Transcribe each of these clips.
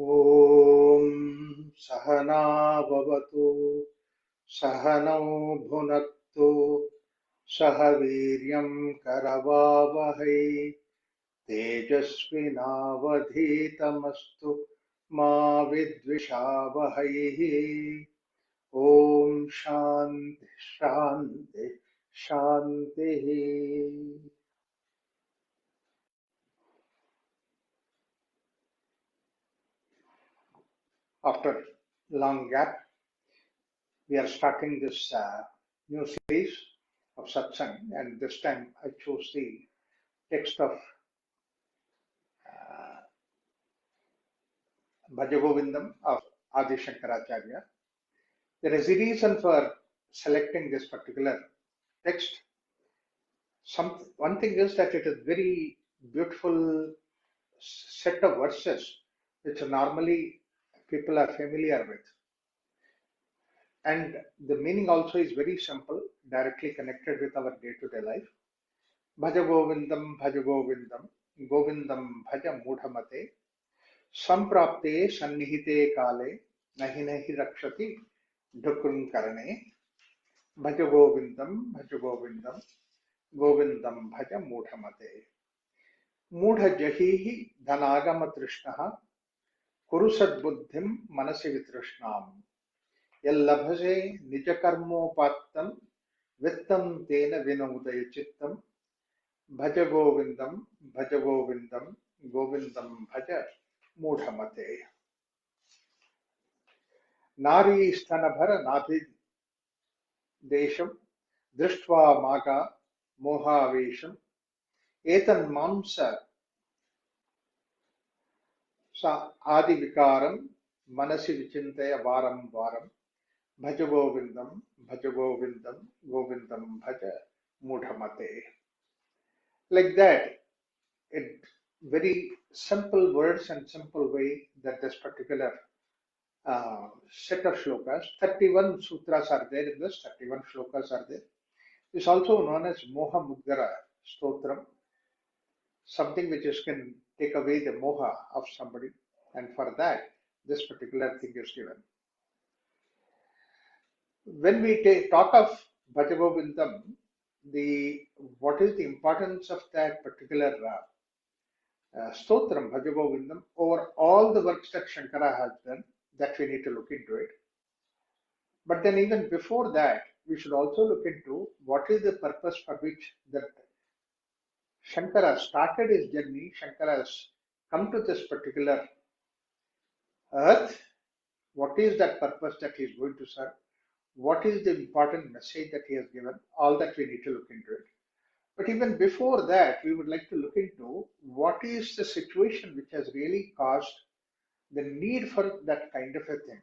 ॐ सहना भवतु सहनौ भुनक्तु सह वीर्यं करवावहै तेजस्विनावधीतमस्तु मा विद्विषावहैः। ॐ शान्ति शान्ति शान्तिः। After long gap, we are starting this new series of satsang, and this time I chose the text of Bhaja Govindam of Adi Shankaracharya. There is a reason for selecting this particular text. One thing is that it is very beautiful set of verses which normally people are familiar with. And the meaning also is very simple, directly connected with our day-to-day life. Bhaja Govindam, Bhaja Govindam, Govindam Bhaja Mudhamate, Samprapte Sannihite Kale, Nahi Nahi Rakshati, Dhukrum Karane, Bhaja Govindam, Bhaja Govindam, Govindam Bhaja Mudhamate. Mudha Jahihi Dhanagama Trishnaha, Kurusad Buddhim Manasi Vitrishnam, Yallabhase Nijakarmo Pattam, Vittam Tena Vinodaya Chittam, Bhaja Govindam, Bhaja Govindam, Govindam Bhaja Mudhamate. Nari Sthanabhara Nathi Desham, Drishtva Maga Mohavesham, Etan Mamsa Sa Adi Vikaram, Manasi Vichintaya Varam Varam, Bhaja Govindam, Bhaja Govindam, Govindam Bhaja Mudhamate. Like that, it very simple words and simple way that this particular set of shlokas, 31 sutras are there in this, 31 shlokas are there. It's also known as Moha Mudgara Stotram, something which is can take away the moha of somebody, and for that, this particular thing is given. When we talk of Bhaja Govindam, what is the importance of that particular Stotram, Bhaja Govindam, over all the works that Shankara has done, that we need to look into it. But then even before that, we should also look into what is the purpose for which that Shankara started his journey. Shankara has come to this particular earth. What is that purpose that he is going to serve? What is the important message that he has given? All that we need to look into it. But even before that, we would like to look into what is the situation which has really caused the need for that kind of a thing.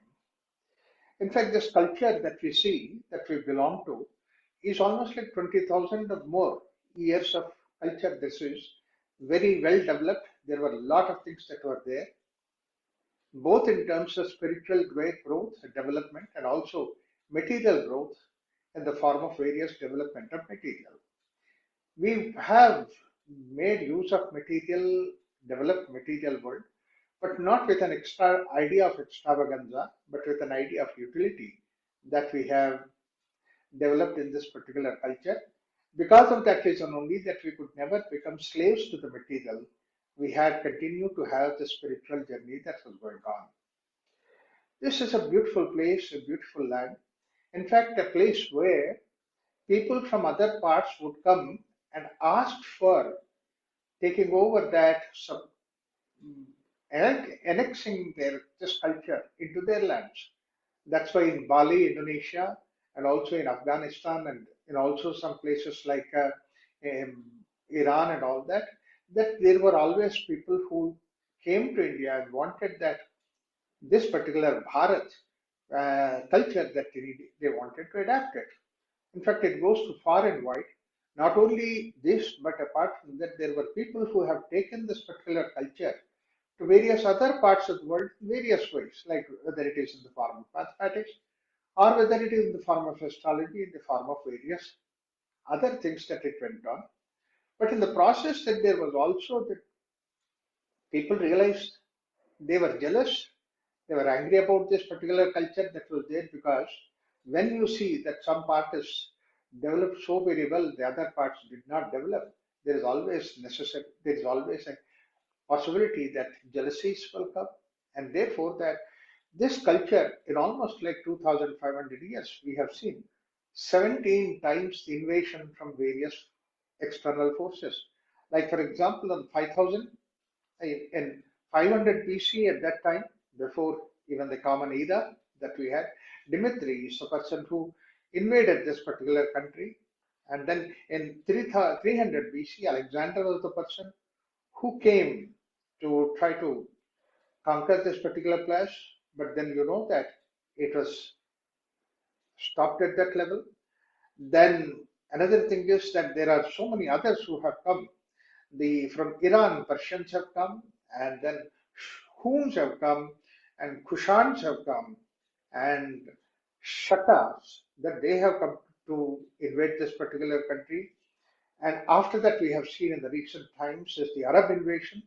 In fact, this culture that we see, that we belong to, is almost like 20,000 or more years of culture. This is very well developed. There were a lot of things that were there, both in terms of spiritual growth, development, and also material growth in the form of various development of material. We have made use of material, developed material world, but not with an extra idea of extravaganza, but with an idea of utility that we have developed in this particular culture. Because of that reason only, that we could never become slaves to the material, we had continued to have the spiritual journey that was going on. This is a beautiful place, a beautiful land. In fact, a place where people from other parts would come and ask for taking over that, annexing their this culture into their lands. That's why in Bali, Indonesia, and also in Afghanistan, and in also some places like um, Iran and all that, that there were always people who came to India and wanted that this particular Bharat culture that they wanted to adapt it. In fact, it goes to far and wide. Not only this, but apart from that, there were people who have taken this particular culture to various other parts of the world in various ways, like whether it is in the form of mathematics or whether it is in the form of astrology, in the form of various other things that it went on. But in the process, that there was also that people realized They were jealous. They were angry about this particular culture that was there because when you see that some part is developed so very well, the other parts did not develop. There is always a possibility that jealousies will come, and therefore that this culture in almost like 2,500 years we have seen 17 times the invasion from various external forces. Like for example, in 5000 in 500 BC at that time, before even the common era that we had, Dimitri is the person who invaded this particular country. And then in 300 BC, Alexander was the person who came to try to conquer this particular place. But then you know that it was stopped at that level. Then another thing is that there are so many others who have come. The from Iran, Persians have come, and then Huns have come, and Kushans have come, and Shakas that they have come to invade this particular country. And after that, we have seen in the recent times is the Arab invasion,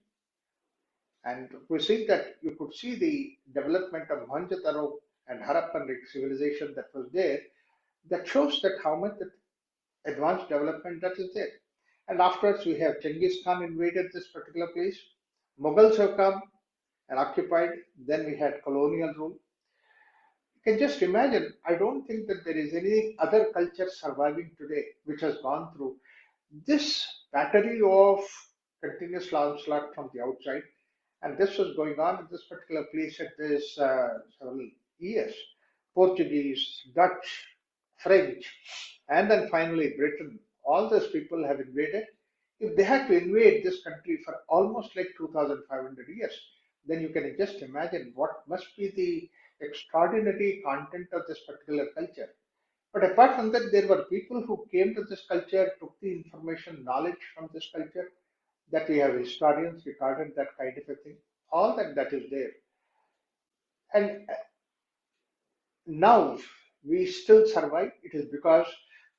and we see that you could see the development of Mohenjo-daro and Harappan civilization that was there. That shows that how much advanced development that is there. And afterwards, we have Genghis Khan invaded this particular place. Mughals have come and occupied. Then we had colonial rule. You can just imagine. I don't think that there is any other culture surviving today which has gone through this battery of continuous onslaught from the outside. And this was going on in this particular place at this several years. Portuguese, Dutch, French, and then finally Britain. All those people have invaded. If they had to invade this country for almost like 2,500 years, then you can just imagine what must be the extraordinary content of this particular culture. But apart from that, there were people who came to this culture, took the information, knowledge from this culture, that we have historians recorded that kind of a thing. All that is there. And now we still survive. It is because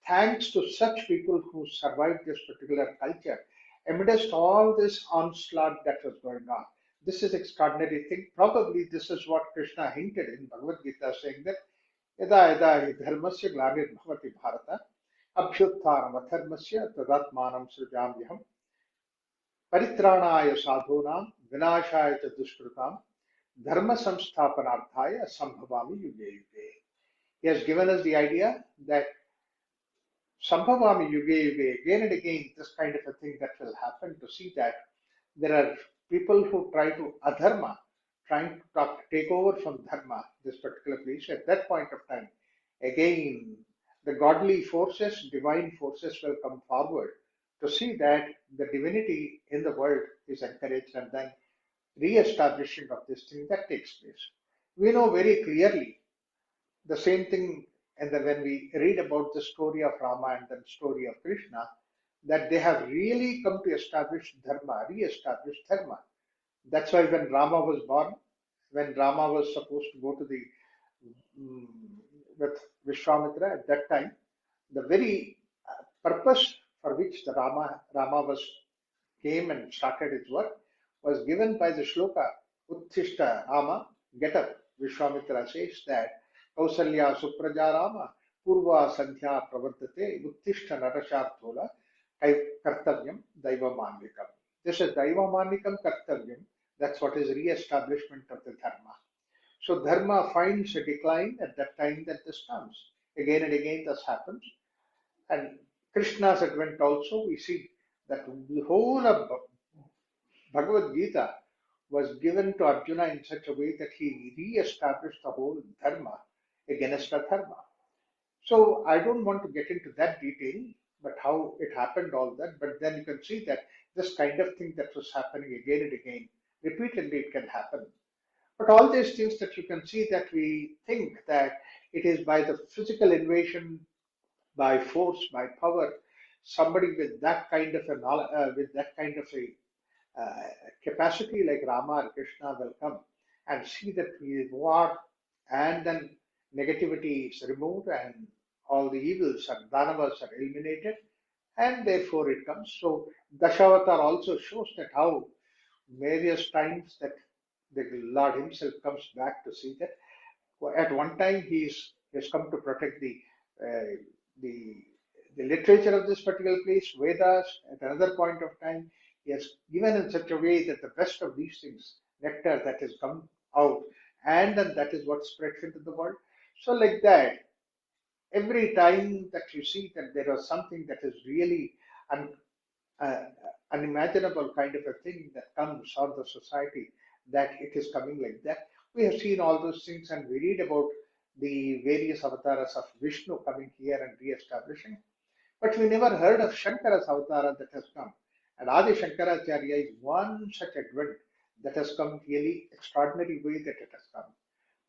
thanks to such people who survived this particular culture, amidst all this onslaught that was going on. This is extraordinary thing. Probably this is what Krishna hinted in Bhagavad Gita, saying that यदा यदा हि धर्मस्य ग्लानिर्भवति भारत अभ्युत्थानम् अधर्मस्य तदात्मानं सृजाम्यहम् परित्राणाय साधूनां विनाशाय च दुष्कृतां dharma samsthapanarthaya sambhavami yuge yuge. He has given us the idea that sambhavami yuge yuge, again and again, this kind of a thing that will happen, to see that there are people who try to adharma, trying to take over from dharma, this particular place. At that point of time, again, the godly forces, divine forces will come forward to see that the divinity in the world is encouraged, and then re-establishing of this thing that takes place. We know very clearly the same thing, and then when we read about the story of Rama and the story of Krishna, that they have really come to establish dharma, re-establish dharma. That's why when Rama was born, when Rama was supposed to go to the mm, with Vishwamitra at that time, the very purpose for which the Rama was came and started his work was given by the shloka Uttishta Rama, get up. Vishwamitra says that Kausalya Supraja Rama Purva Sandhya Pravardate Uttishta Narasharthola Kartavyam Daiva Mandikam. This is Daiva Mandikam Kartavyam. That's what is re-establishment of the dharma. So dharma finds a decline at that time that this comes. Again and again this happens. And Krishna's advent also, we see that the whole of Bhagavad Gita was given to Arjuna in such a way that he re-established the whole dharma against the dharma. So I don't want to get into that detail, but how it happened, all that. But then you can see that this kind of thing that was happening again and again, repeatedly it can happen. But all these things that you can see that we think that it is by the physical invasion, by force, by power, somebody with that kind of a with that kind of a uh, capacity like Rama or Krishna will come and see that we is war, and then negativity is removed and all the evils and danavas are eliminated, and therefore it comes. So Dashavatar also shows that how various times that the Lord himself comes back to see that at one time he has come to protect uh, the the literature of this particular place, Vedas. At another point of time, he has given in such a way that the best of these things, nectar that has come out, and then that is what spreads into the world. So, like that, every time that you see that there is something that is really un, uh, unimaginable kind of a thing that comes on the society, that it is coming like that. We have seen all those things and we read about the various avatars of Vishnu coming here and re-establishing. But we never heard of Shankara's avatara that has come. And Adi Shankaracharya is one such advent that has come really extraordinary way that it has come.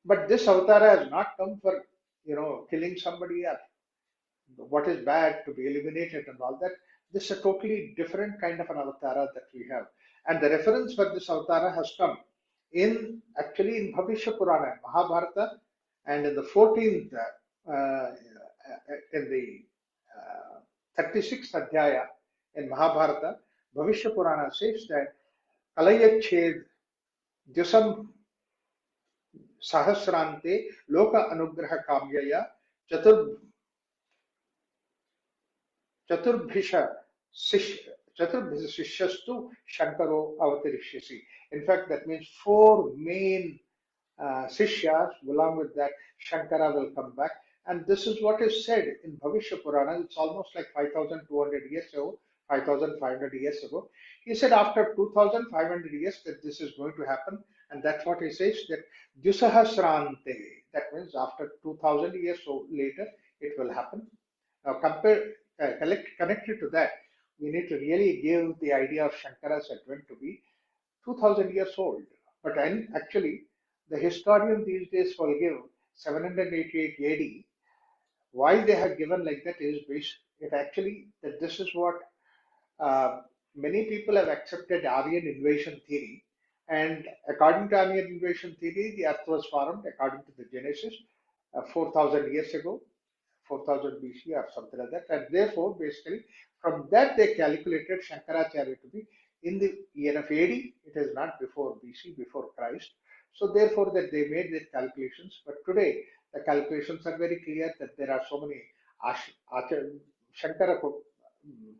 But this avatara has not come for killing somebody or what is bad to be eliminated and all that. This is a totally different kind of an avatara that we have. And the reference for this avatara has come in actually in Bhavishya Purana, Mahabharata, and in the 14th, in the 36th Adhyaya in Mahabharata, Bhavishya Purana says that Kalayached Dusam Sahasrante Loka Anugraha Kamyaya Chatur Chaturbhisha Chaturbhisha Sishyastu Shankaro Avatirishyasi. In fact, that means four main Sishyas, along with that, Shankara will come back. And this is what is said in Bhavishya Purana. It's almost like 5,200 years ago, 5,500 years ago. He said after 2,500 years that this is going to happen. And that's what he says that Dusahasrante. That means after 2,000 years or later, it will happen. Now, connected to that, we need to really give the idea of Shankara's advent to be 2000 years old. But actually, the historian these days will give 788 AD. Why they have given like that is based, it actually, that this is what uh, many people have accepted Aryan invasion theory. And according to Aryan invasion theory, the earth was formed according to the Genesis 4,000 years ago, 4000 BC or something like that. And therefore, basically, from that they calculated Shankaracharya to be in the year of AD. It is not before BC, before Christ. So therefore, that they made their calculations. But today, the calculations are very clear that there are so many Shankara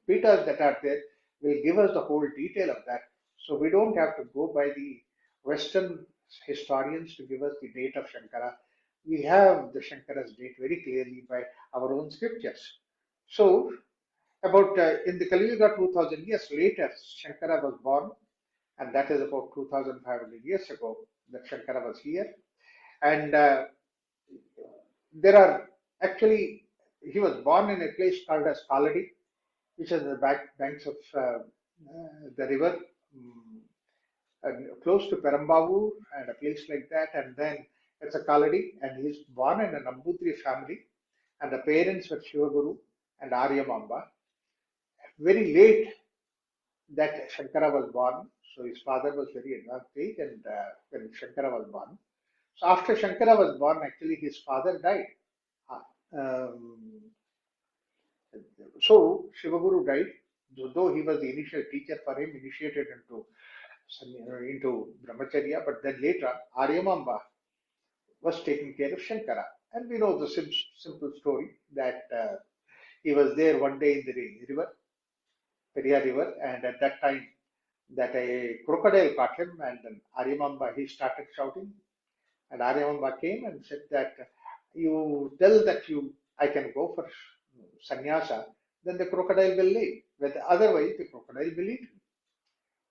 Peters that are there will give us the whole detail of that. So we don't have to go by the Western historians to give us the date of Shankara. We have the Shankara's date very clearly by our own scriptures. So about in the Kali Yuga 2000 years later, Shankara was born, and that is about 2500 years ago that Shankara was here. And there are actually, he was born in a place called as Kaladi, which is the banks of the river, close to Perambavur and a place like that. And then it's a Kaladi, and he's born in a Nambudri family, and the parents were Shivaguru and Aryamamba. Very late that Shankara was born, so his father was very advanced age, and when Shankara was born. So after Shankara was born, actually his father died. Um, so Shivaguru died, though he was the initial teacher for him, initiated into Brahmacharya, but then later Aryamamba was taking care of Shankara. And we know the simple story that he was there one day in the river, Periyar River, and at that time that a crocodile caught him, and then Aryamamba, he started shouting, and Aryamamba came and said that you tell that I can go for sannyasa, then the crocodile will leave. But otherwise, the crocodile will eat me.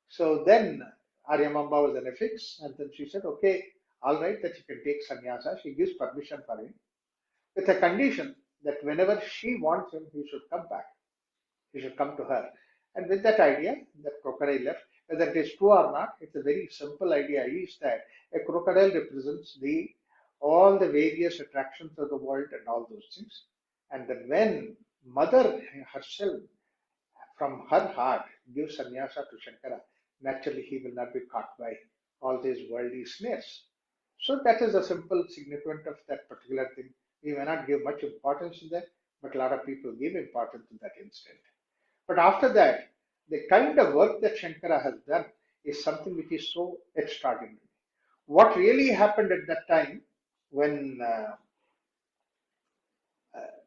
So then Aryamamba was in a fix, and then she said, okay, all right, that you can take sannyasa. She gives permission for him with a condition that whenever she wants him, he should come back. He should come to her. And with that idea, that crocodile left. Whether it is true or not, it's a very simple idea is that a crocodile represents all the various attractions of the world and all those things. And then when mother herself from her heart gives sannyasa to Shankara, naturally he will not be caught by all these worldly snares. So that is a simple significance of that particular thing. We may not give much importance to that, but a lot of people give importance to that instant. But after that, the kind of work that Shankara has done is something which is so extraordinary. What really happened at that time when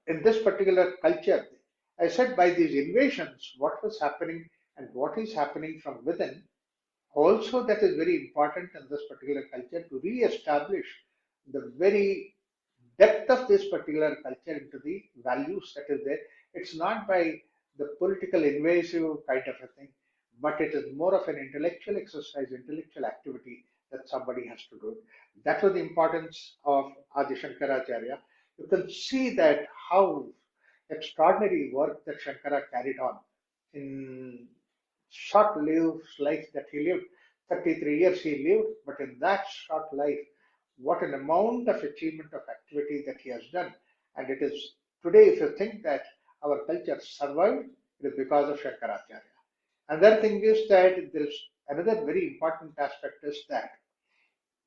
in this particular culture, I said by these invasions, what was happening and what is happening from within, also that is very important in this particular culture to re-establish the very depth of this particular culture into the values that is there. It's not by the political invasive kind of a thing, but it is more of an intellectual exercise, intellectual activity that somebody has to do. That was the importance of Adi Shankaracharya. You can see that how extraordinary work that Shankara carried on in short-lived life that he lived. 33 years he lived, but in that short life, what an amount of achievement of activity that he has done. And it is today, if you think that our culture survived, it is because of Shankaracharya. Another thing is that there is another very important aspect is that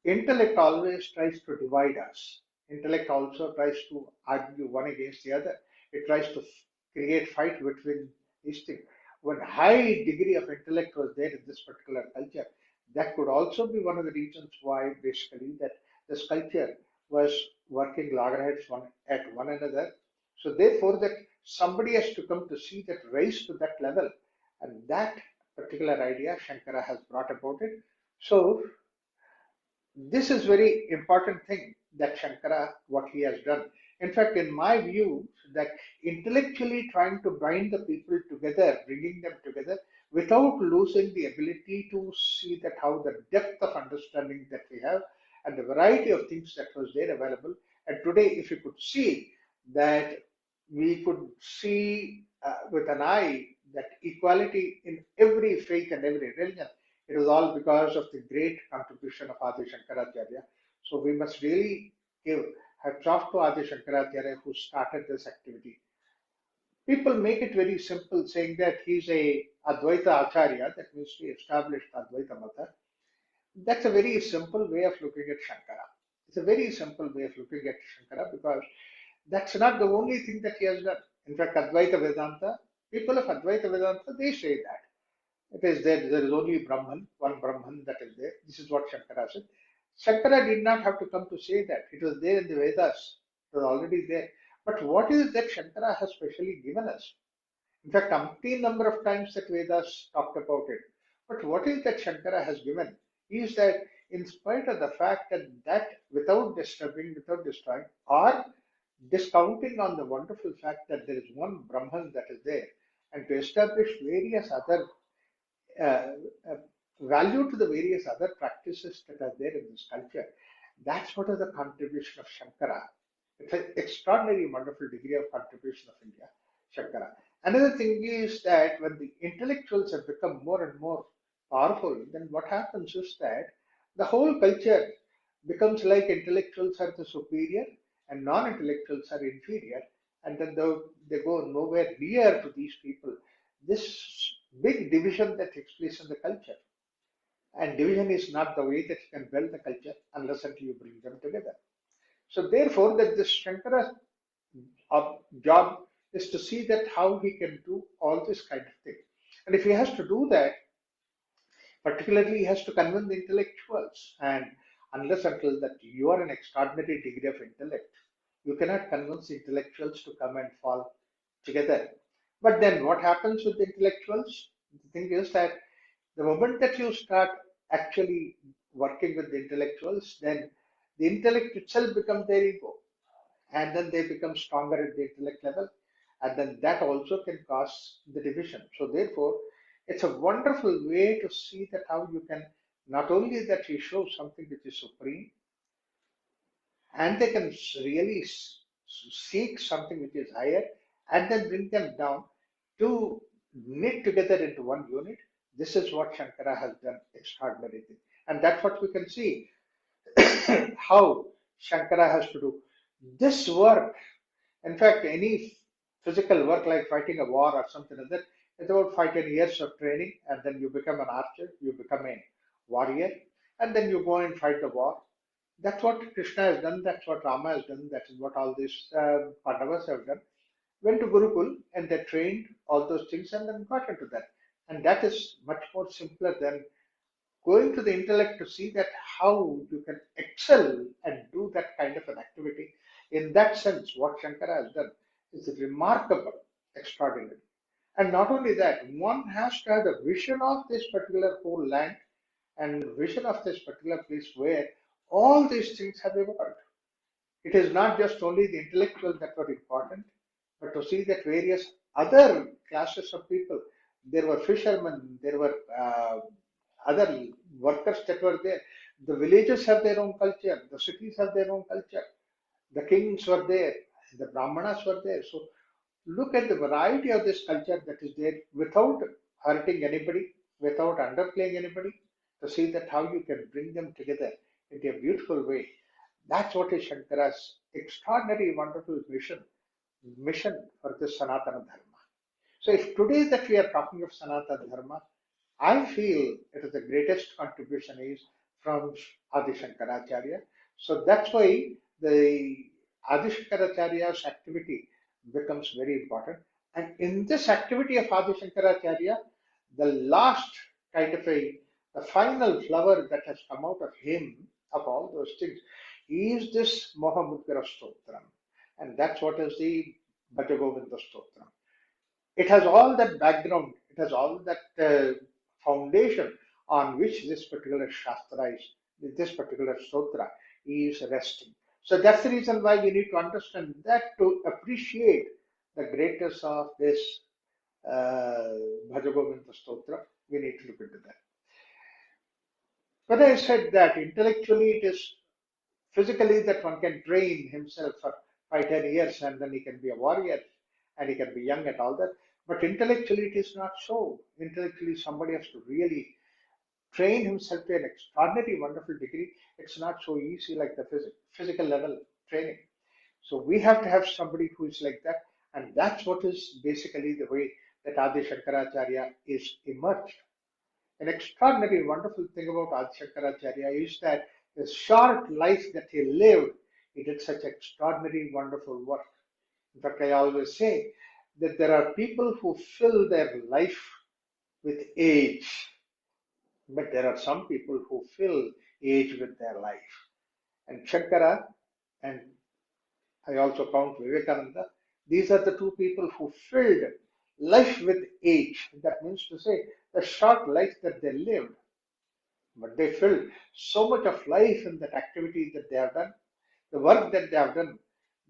intellect always tries to divide us. Intellect also tries to argue one against the other. It tries to create fight between these things. When high degree of intellect was there in this particular culture, that could also be one of the reasons why basically that this culture was working loggerheads one at one another. So therefore that somebody has to come to see that raise to that level. And that particular idea Shankara has brought about it. So this is very important thing that Shankara, what he has done. In fact, in my view, that intellectually trying to bind the people together, bringing them together, without losing the ability to see that how the depth of understanding that we have and the variety of things that was there available. And today, if you could see that we could see with an eye that equality in every faith and every religion, it is all because of the great contribution of Adi Shankaracharya. So we must really give hats off to Adi Shankaracharya who started this activity. People make it very simple, saying that he's a Advaita Acharya, that means he established Advaita Mata. That's a very simple way of looking at Shankara. It's a very simple way of looking at Shankara because that's not the only thing that he has done. In fact, Advaita Vedanta, people of Advaita Vedanta, they say that. It is there. There is only Brahman, one Brahman that is there. This is what Shankara said. Shankara did not have to come to say that. It was there in the Vedas. It was already there. But what is it that Shankara has specially given us? In fact, umpteen number of times that Vedas talked about it. But what is that Shankara has given? Is that in spite of the fact that without disturbing, without destroying, or discounting on the wonderful fact that there is one Brahman that is there, and to establish various other uh, uh, value to the various other practices that are there in this culture. That's what is the contribution of Shankara. It's an extraordinary, wonderful degree of contribution of India, Shankara. Another thing is that when the intellectuals have become more and more powerful, then what happens is that the whole culture becomes like intellectuals are the superior and non-intellectuals are inferior, and then they go nowhere near to these people. This big division that takes place in the culture, and division is not the way that you can build the culture unless until you bring them together. So therefore, that this Shankara job is to see that how he can do all this kind of thing. And if he has to do that, particularly he has to convince the intellectuals. And unless until that you are an extraordinary degree of intellect, you cannot convince intellectuals to come and fall together. But then what happens with the intellectuals? The thing is that the moment that you start actually working with the intellectuals, then the intellect itself becomes their ego, and then they become stronger at the intellect level, and then that also can cause the division. So therefore, it's a wonderful way to see that how you can not only that you show something which is supreme, and they can really seek something which is higher and then bring them down to knit together into one unit. This is what Shankara has done extraordinary thing. And that's what we can see how Shankara has to do this work. In fact, any physical work like fighting a war or something like that, it's about 5 10 years of training, and then you become an archer, you become a warrior, and then you go and fight the war. That's what Krishna has done, that's what Rama has done, that is what all these Pandavas have done. Went to Gurukul and they trained all those things and then got into that. And that is much more simpler than going to the intellect to see that how you can excel and do that kind of an activity. In that sense, what Shankara has done is remarkable, extraordinary. And not only that, one has to have the vision of this particular whole land and vision of this particular place where all these things have evolved. It is not just only the intellectual that were important, but to see that various other classes of people, there were fishermen, there were other workers that were there. The villages have their own culture, the cities have their own culture. The kings were there, the Brahmanas were there. So look at the variety of this culture that is there without hurting anybody, without underplaying anybody, to see that how you can bring them together in a beautiful way. That's what is Shankara's extraordinary, wonderful mission for this Sanatana Dharma. So if today that we are talking of Sanatana Dharma, I feel it is the greatest contribution is from Adi Shankaracharya. So that's why the Adi Shankaracharya's activity becomes very important. And in this activity of Adi Shankaracharya, the last kind of the final flower that has come out of him, of all those things, is this Mohamudgara Stotram. And that's what is the Bhaja Govindam Stotram. It has all that background, it has all that foundation on which this particular Shastra is, this particular Sutra is resting. So that's the reason why we need to understand that to appreciate the greatness of this Bhaja Govinda Stotra, we need to look into that. But I said that intellectually it is physically that one can train himself for 5, 10 years and then he can be a warrior and he can be young and all that. But intellectually it is not so. Intellectually somebody has to really train himself to an extraordinary, wonderful degree. It's not so easy like the physical level training. So we have to have somebody who is like that. And that's what is basically the way that Adi Shankaracharya is emerged. An extraordinary, wonderful thing about Adi Shankaracharya is that the short life that he lived, he did such extraordinary, wonderful work. In fact, I always say that there are people who fill their life with age, but there are some people who fill age with their life. And Shankara, and I also count Vivekananda, these are the two people who filled life with age. That means to say, the short life that they lived, but they filled so much of life in that activity that they have done, the work that they have done,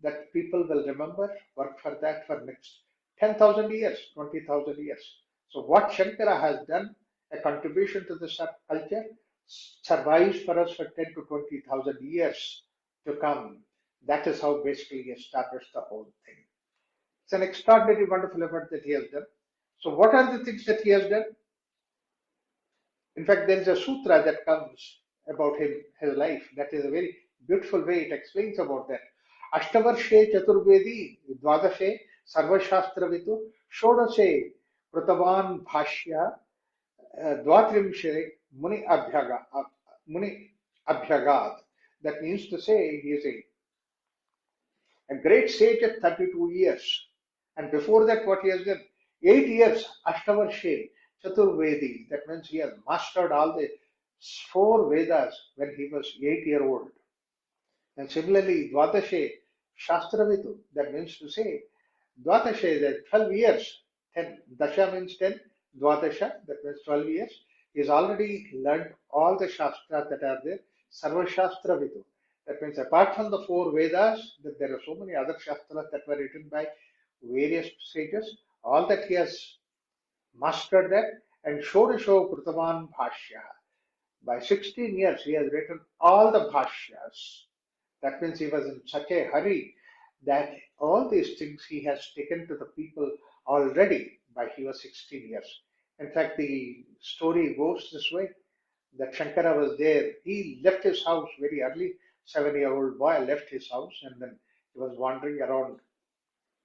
that people will remember, work for that for next 10,000 years, 20,000 years. So what Shankara has done, a contribution to the culture, survives for us for 10 to 20,000 years to come. That is how basically he established the whole thing. It's an extraordinary, wonderful effort that he has done. So what are the things that he has done? In fact, there is a sutra that comes about him, his life. That is a very beautiful way it explains about that. Ashtavarshe Chaturvedi Dvadashe Sarvashastravitu Shodashe Pratavan Bhashya Dvatrimshe Muni Abhyagad. That means to say he is a great sage at 32 years. And before that, what he has done? 8 years, Ashtavarshe, Chaturvedi. That means he has mastered all the 4 Vedas when he was 8 years old. And similarly, Dvatashe, Shastravitu. That means to say, Dvatashe, that 12 years. 10. Dasha means 10. Dvatasha, that means 12 years. He has already learned all the Shastras that are there. Sarva Shastravitu. That means apart from the 4 Vedas, that there are so many other Shastras that were written by various sages. All that he has mastered that. And Shodasho Krutavan Bhashya. By 16 years, he has written all the Bhashyas. That means he was in such a hurry that all these things he has taken to the people already by he was 16 years. In fact, the story goes this way that Shankara was there. He left his house very early. 7-year-old boy left his house and then he was wandering around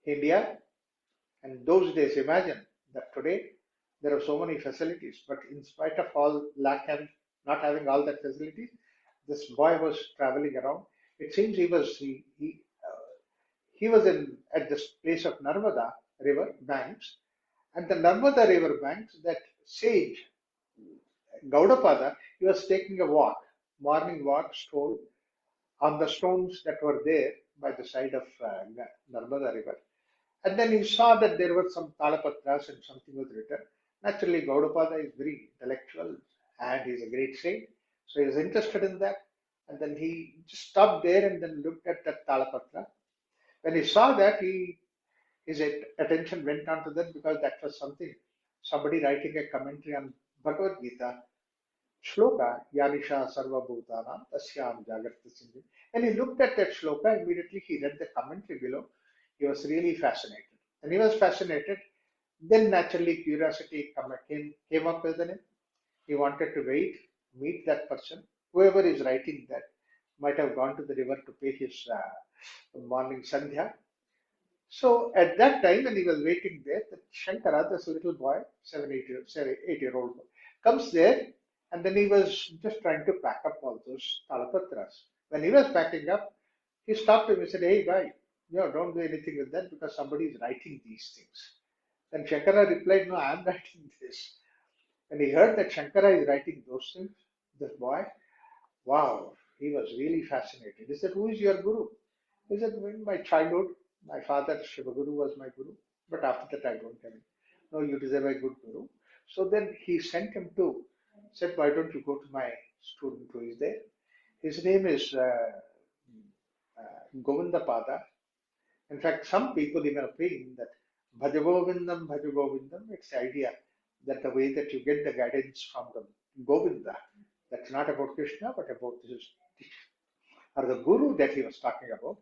India. And those days, imagine that today there are so many facilities, but in spite of all not having all that facilities, this boy was traveling around. It seems he was in at this place of Narmada river banks, and the Narmada river banks, that sage Gaudapada, he was taking a walk, morning walk, stroll on the stones that were there by the side of Narmada river. And then he saw that there were some talapatras and something was written. Naturally, Gaudapada is very intellectual and he's a great saint. So he was interested in that. And then he just stopped there and then looked at that talapatra. When he saw that, his attention went on to that because that was something, somebody writing a commentary on Bhagavad Gita, Shloka, Yanisha Sarva Bhutanam Tasyam Jagrata Sindhu. When he looked at that shloka, immediately he read the commentary below. He was really fascinated. And he was fascinated. Then naturally curiosity came up within him. He wanted to meet that person. Whoever is writing that might have gone to the river to pay his morning sandhya. So at that time, when he was waiting there, the Shankara, this little boy, 8-year-old boy, comes there, and then he was just trying to pack up all those talapatras. When he was packing up, he stopped him and said, "Hey, guy, don't do anything with that because somebody is writing these things." Then Shankara replied, "No, I am writing this." When he heard that Shankara is writing those things, this boy, wow, he was really fascinated. He said, "Who is your guru?" He said, "In my childhood, my father Shivaguru was my guru, but after that I don't have it." "No, you deserve a good guru." So then he sent him to, said, "Why don't you go to my student who is there?" His name is Govindapada. In fact, some people even opine that Bhaja Govindam, it's the idea that the way that you get the guidance from the Govinda, that's not about Krishna, but about his or the guru that he was talking about.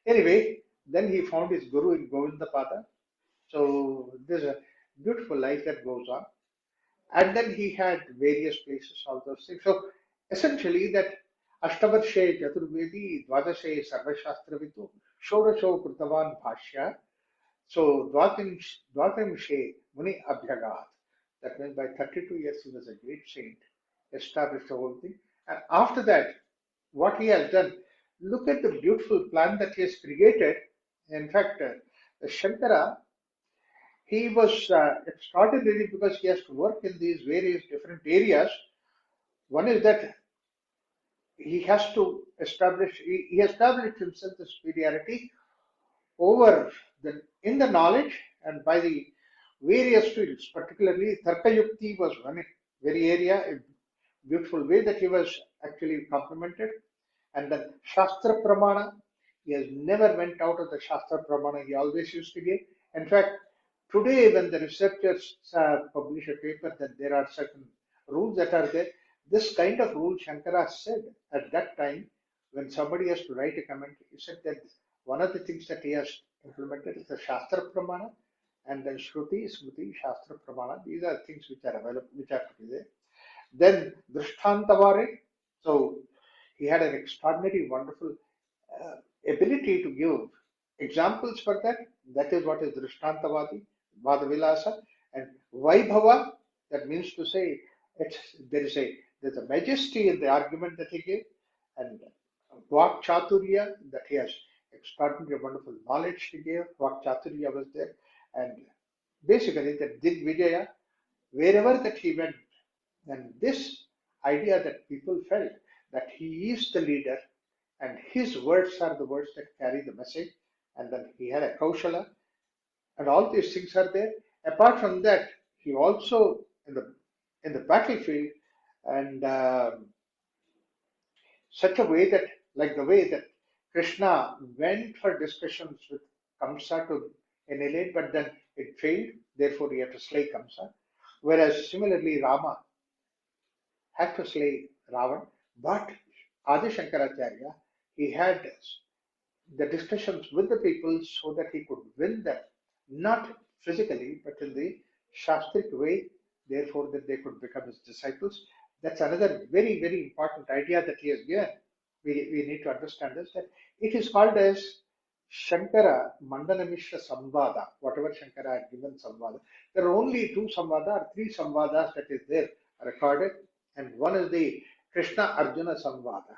Anyway, then he found his guru in Govindapada. So there's a beautiful life that goes on. And then he had various places, all those things. So essentially that Ashtavarshe Chaturvedi Dvadashe Sarvashastravitu Shodasho Krutavan Bhashya. So Dvatrimshe Muni Abhyagat. That means by 32 years he was a great saint, established the whole thing. And after that, what he has done, look at the beautiful plan that he has created. In fact, Shankara, he was extraordinary because he has to work in these various different areas. One is that he has to he established himself the superiority over in the knowledge and by the various fields, particularly Tarkayukti was one very area, a beautiful way that he was actually complimented. And then Shastra Pramana, he has never went out of the Shastra Pramana, he always used to give. In fact, today when the researchers publish a paper that there are certain rules that are there, this kind of rule Shankara said at that time when somebody has to write a commentary, he said that one of the things that he has implemented is the Shastra Pramana and then Shruti, Smriti, Shastra Pramana. These are things which are available, which are to be there. Then Drishtantavare. So he had an extraordinary, wonderful uh, ability to give examples for that. That is what is Drishtantavadi, Vadavilasa, and Vaibhava. That means to say it's, there's a majesty in the argument that he gave, and Vak Chaturya, that he has extraordinary, wonderful knowledge to give. Vak Chaturya was there, and basically the Digvijaya, wherever that he went, and this idea that people felt that he is the leader and his words are the words that carry the message, and then he had a Kaushala, and all these things are there. Apart from that, he also in the battlefield and such a way that, like the way that Krishna went for discussions with Kamsa to annihilate, but then it failed, therefore he had to slay Kamsa. Whereas similarly, Rama had to slay Ravan, but Adi Shankaracharya, he had the discussions with the people so that he could win them, not physically, but in the Shastric way, therefore that they could become his disciples. That's another very, very important idea that he has given. We need to understand this, that it is called as Shankara Mandanamishra Samvada, whatever Shankara had given Samvada. There are only two Samvada or three Samvadas that is there recorded, and one is the Krishna Arjuna Samvada,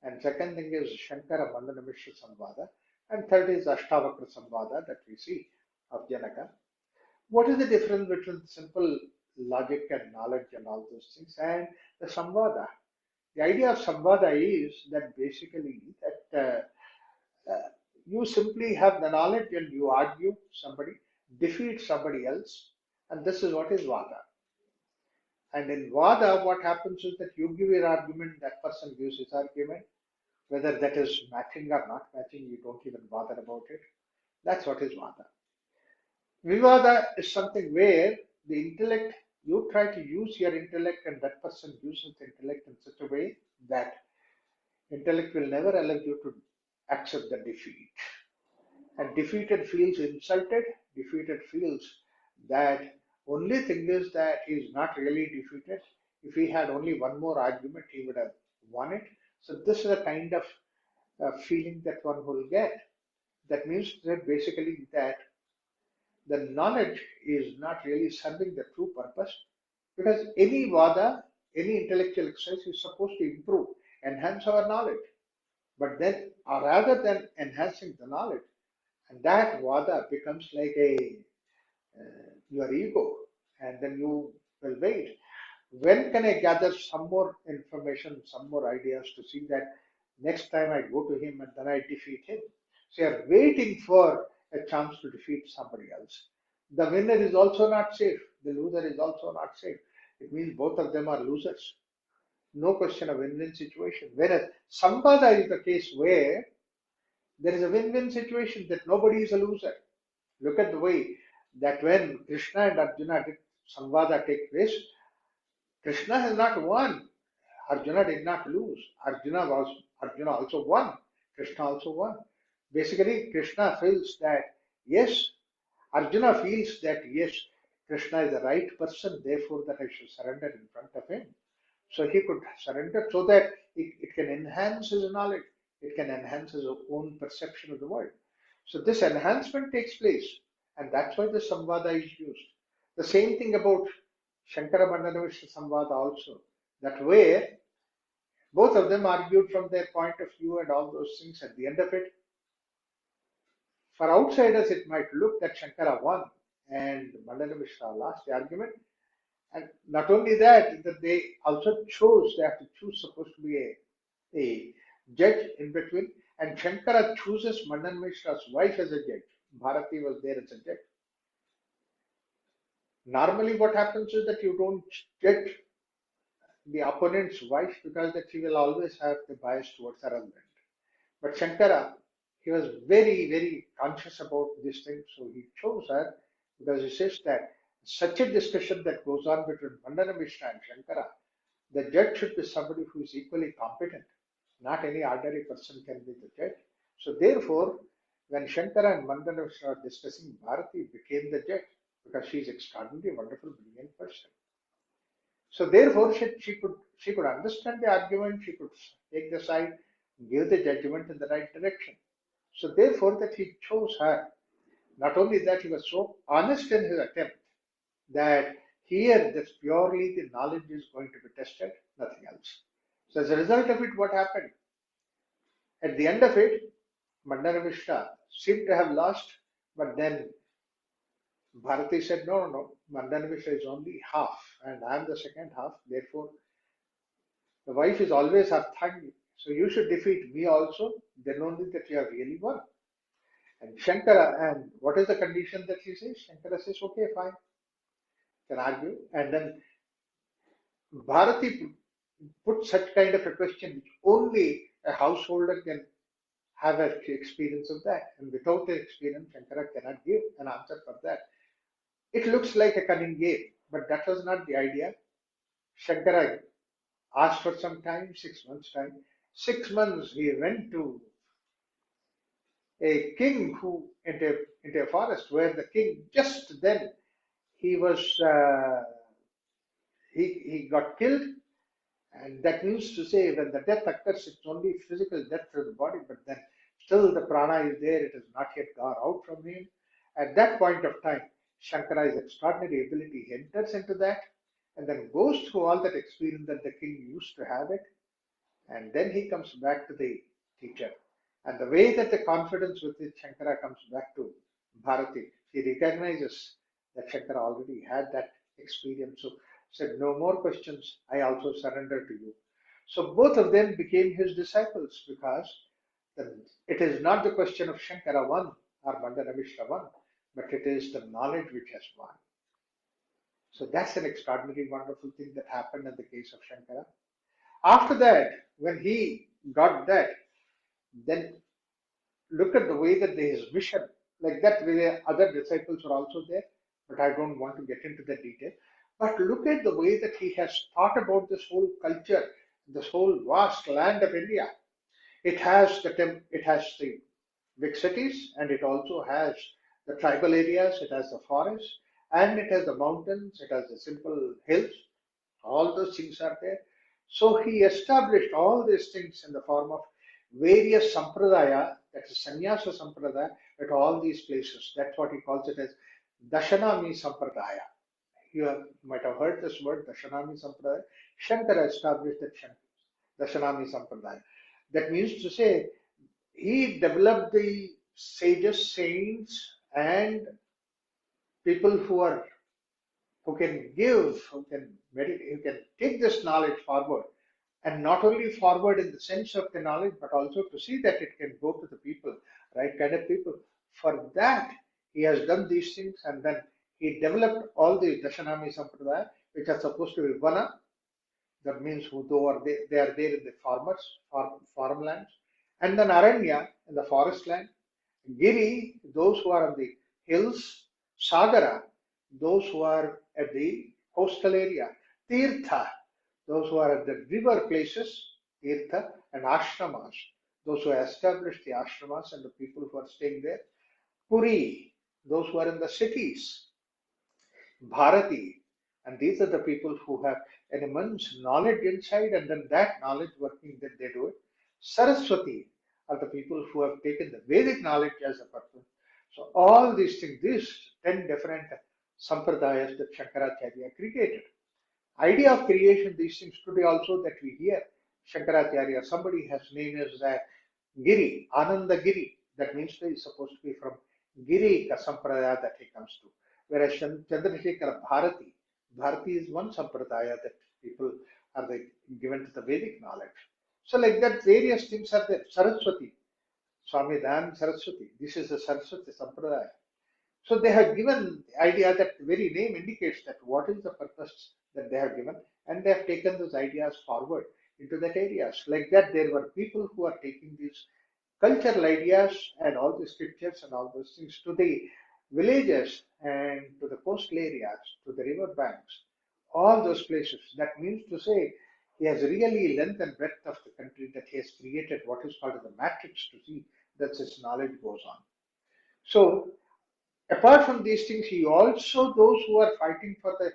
and second thing is Shankara Mandanamishra Samvada, and third is Ashtavakra Samvada that we see of Janaka. What is the difference between simple logic and knowledge and all those things, and the samvada. The idea of samvada is that basically that you simply have the knowledge and you argue somebody, defeat somebody else, and this is what is vada. And in vada, what happens is that you give your argument, that person gives his argument, whether that is matching or not matching, you don't even bother about it. That's what is vada. Vivada is something where the intellect, you try to use your intellect and that person uses intellect in such a way that intellect will never allow you to accept the defeat. And defeated feels insulted, defeated feels that only thing is that he is not really defeated. If he had only one more argument, he would have won it. So this is a kind of feeling that one will get. That means that basically that the knowledge is not really serving the true purpose because any vada, any intellectual exercise is supposed to improve, enhance our knowledge. But then, rather than enhancing the knowledge, and that vada becomes like a your ego, and then you will wait. When can I gather some more information, some more ideas to see that next time I go to him and then I defeat him? So you're waiting for a chance to defeat somebody else. The winner is also not safe. The loser is also not safe. It means both of them are losers. No question of win-win situation. Whereas Sampada is the case where there is a win-win situation that nobody is a loser. Look at the way that when Krishna and Arjuna did Samvada take place, Krishna has not won. Arjuna did not lose. Arjuna also won. Krishna also won. Basically, Krishna feels that yes, Arjuna feels that yes, Krishna is the right person, therefore that I should surrender in front of him. So he could surrender so that it can enhance his knowledge, it can enhance his own perception of the world. So this enhancement takes place, and that's why the Samvada is used. The same thing about Shankara Mandanavishna Samvada also, that where both of them argued from their point of view and all those things. At the end of it, for outsiders, it might look that Shankara won and Mandanavishna lost the argument. And not only that, that they also chose, they have to choose, supposed to be a judge in between. And Shankara chooses Mandanavishna's wife as a judge. Bharati was there as a judge. Normally, what happens is that you don't judge the opponent's wife because that she will always have the bias towards her husband. But Shankara, he was very, very conscious about this thing, so he chose her because he says that such a discussion that goes on between Mandana Mishra and Shankara, the judge should be somebody who is equally competent. Not any ordinary person can be the judge. So therefore, when Shankara and Mandana Mishra are discussing, Bharati became the judge because she is extraordinarily wonderful, brilliant person. So therefore, she could understand the argument, she could take the side, give the judgment in the right direction. So therefore, that he chose her. Not only that, he was so honest in his attempt that here that's purely the knowledge is going to be tested, nothing else. So as a result of it, what happened? At the end of it, Mandana Mishra seemed to have lost, but then Bharati said, no, no, no, Mandana Mishra is only half, and I am the second half. Therefore, the wife is always Ardhangi. So you should defeat me also, then only that you have really won. And Shankara, and what is the condition that he says? Shankara says, okay, fine, can argue. And then Bharati put such kind of a question which only a householder can have an experience of that. And without the experience, Shankara cannot give an answer for that. It looks like a cunning game, but that was not the idea. Shankara asked for some time, 6 months time. 6 months he went to a king who into a forest where the king just then he was he got killed, and that means to say when the death occurs, it's only physical death to the body, but then still the prana is there; it has not yet gone out from him. At that point of time, Shankara's extraordinary ability he enters into that, and then goes through all that experience that the king used to have it, and then he comes back to the teacher. And the way that the confidence with which Shankara comes back to Bharati, he recognizes that Shankara already had that experience. So said, no more questions. I also surrender to you. So both of them became his disciples because it is not the question of Shankara one or Mandana Mishra one, but it is the knowledge which has won. So that's an extraordinary, wonderful thing that happened in the case of Shankara. After that, when he got that, then look at the way that his mission, like that, where other disciples were also there, but I don't want to get into the detail. But look at the way that he has thought about this whole culture, this whole vast land of India. It has the big cities, and it also has the tribal areas. It has the forests, and it has the mountains. It has the simple hills. All those things are there. So he established all these things in the form of various sampradaya, that is sannyasa sampradaya, at all these places. That's what he calls it as Dashanami Sampradaya. Might have heard this word, Dashanami Sampradaya. Shankara established that Dashanami Sampradaya. That means to say, he developed the sages, saints, and people who can give, who can meditate, who can take this knowledge forward, and not only forward in the sense of the knowledge, but also to see that it can go to the people, right kind of people. For that, he has done these things, and then he developed all the Dashanami Sampradaya, which are supposed to be Vana, that means who they are there in the farmlands, and then Aranya in the forest land, Giri, those who are on the hills, Sagara, those who are at the coastal area, Tirtha, those who are at the river places, Tirtha, and Ashramas, those who established the ashramas and the people who are staying there, Puri, those who are in the cities, Bharati, and these are the people who have an immense knowledge inside, and then that knowledge working that they do it. Saraswati are the people who have taken the Vedic knowledge as a purpose. So all these things, these 10 different sampradayas that Shankaracharya created. Idea of creation, these things today also that we hear. Shankaracharya, somebody has named as that Giri, Ananda Giri. That means he is supposed to be from Giri Sampradaya that he comes to. Whereas Chandrasekhara Bharati, Bharati is one Sampradaya that people are given to the Vedic knowledge. So like that, various things are there. Saraswati, Swami Dayananda Saraswati. This is the Saraswati Sampradaya. So they have given the idea that the very name indicates that what is the purpose that they have given, and they have taken those ideas forward into that areas. Like that, there were people who are taking these cultural ideas and all the scriptures and all those things to the villages and to the coastal areas, to the river banks, all those places. That means to say, he has really length and breadth of the country that he has created what is called the matrix to see that his knowledge goes on. So apart from these things, he also those who are fighting for the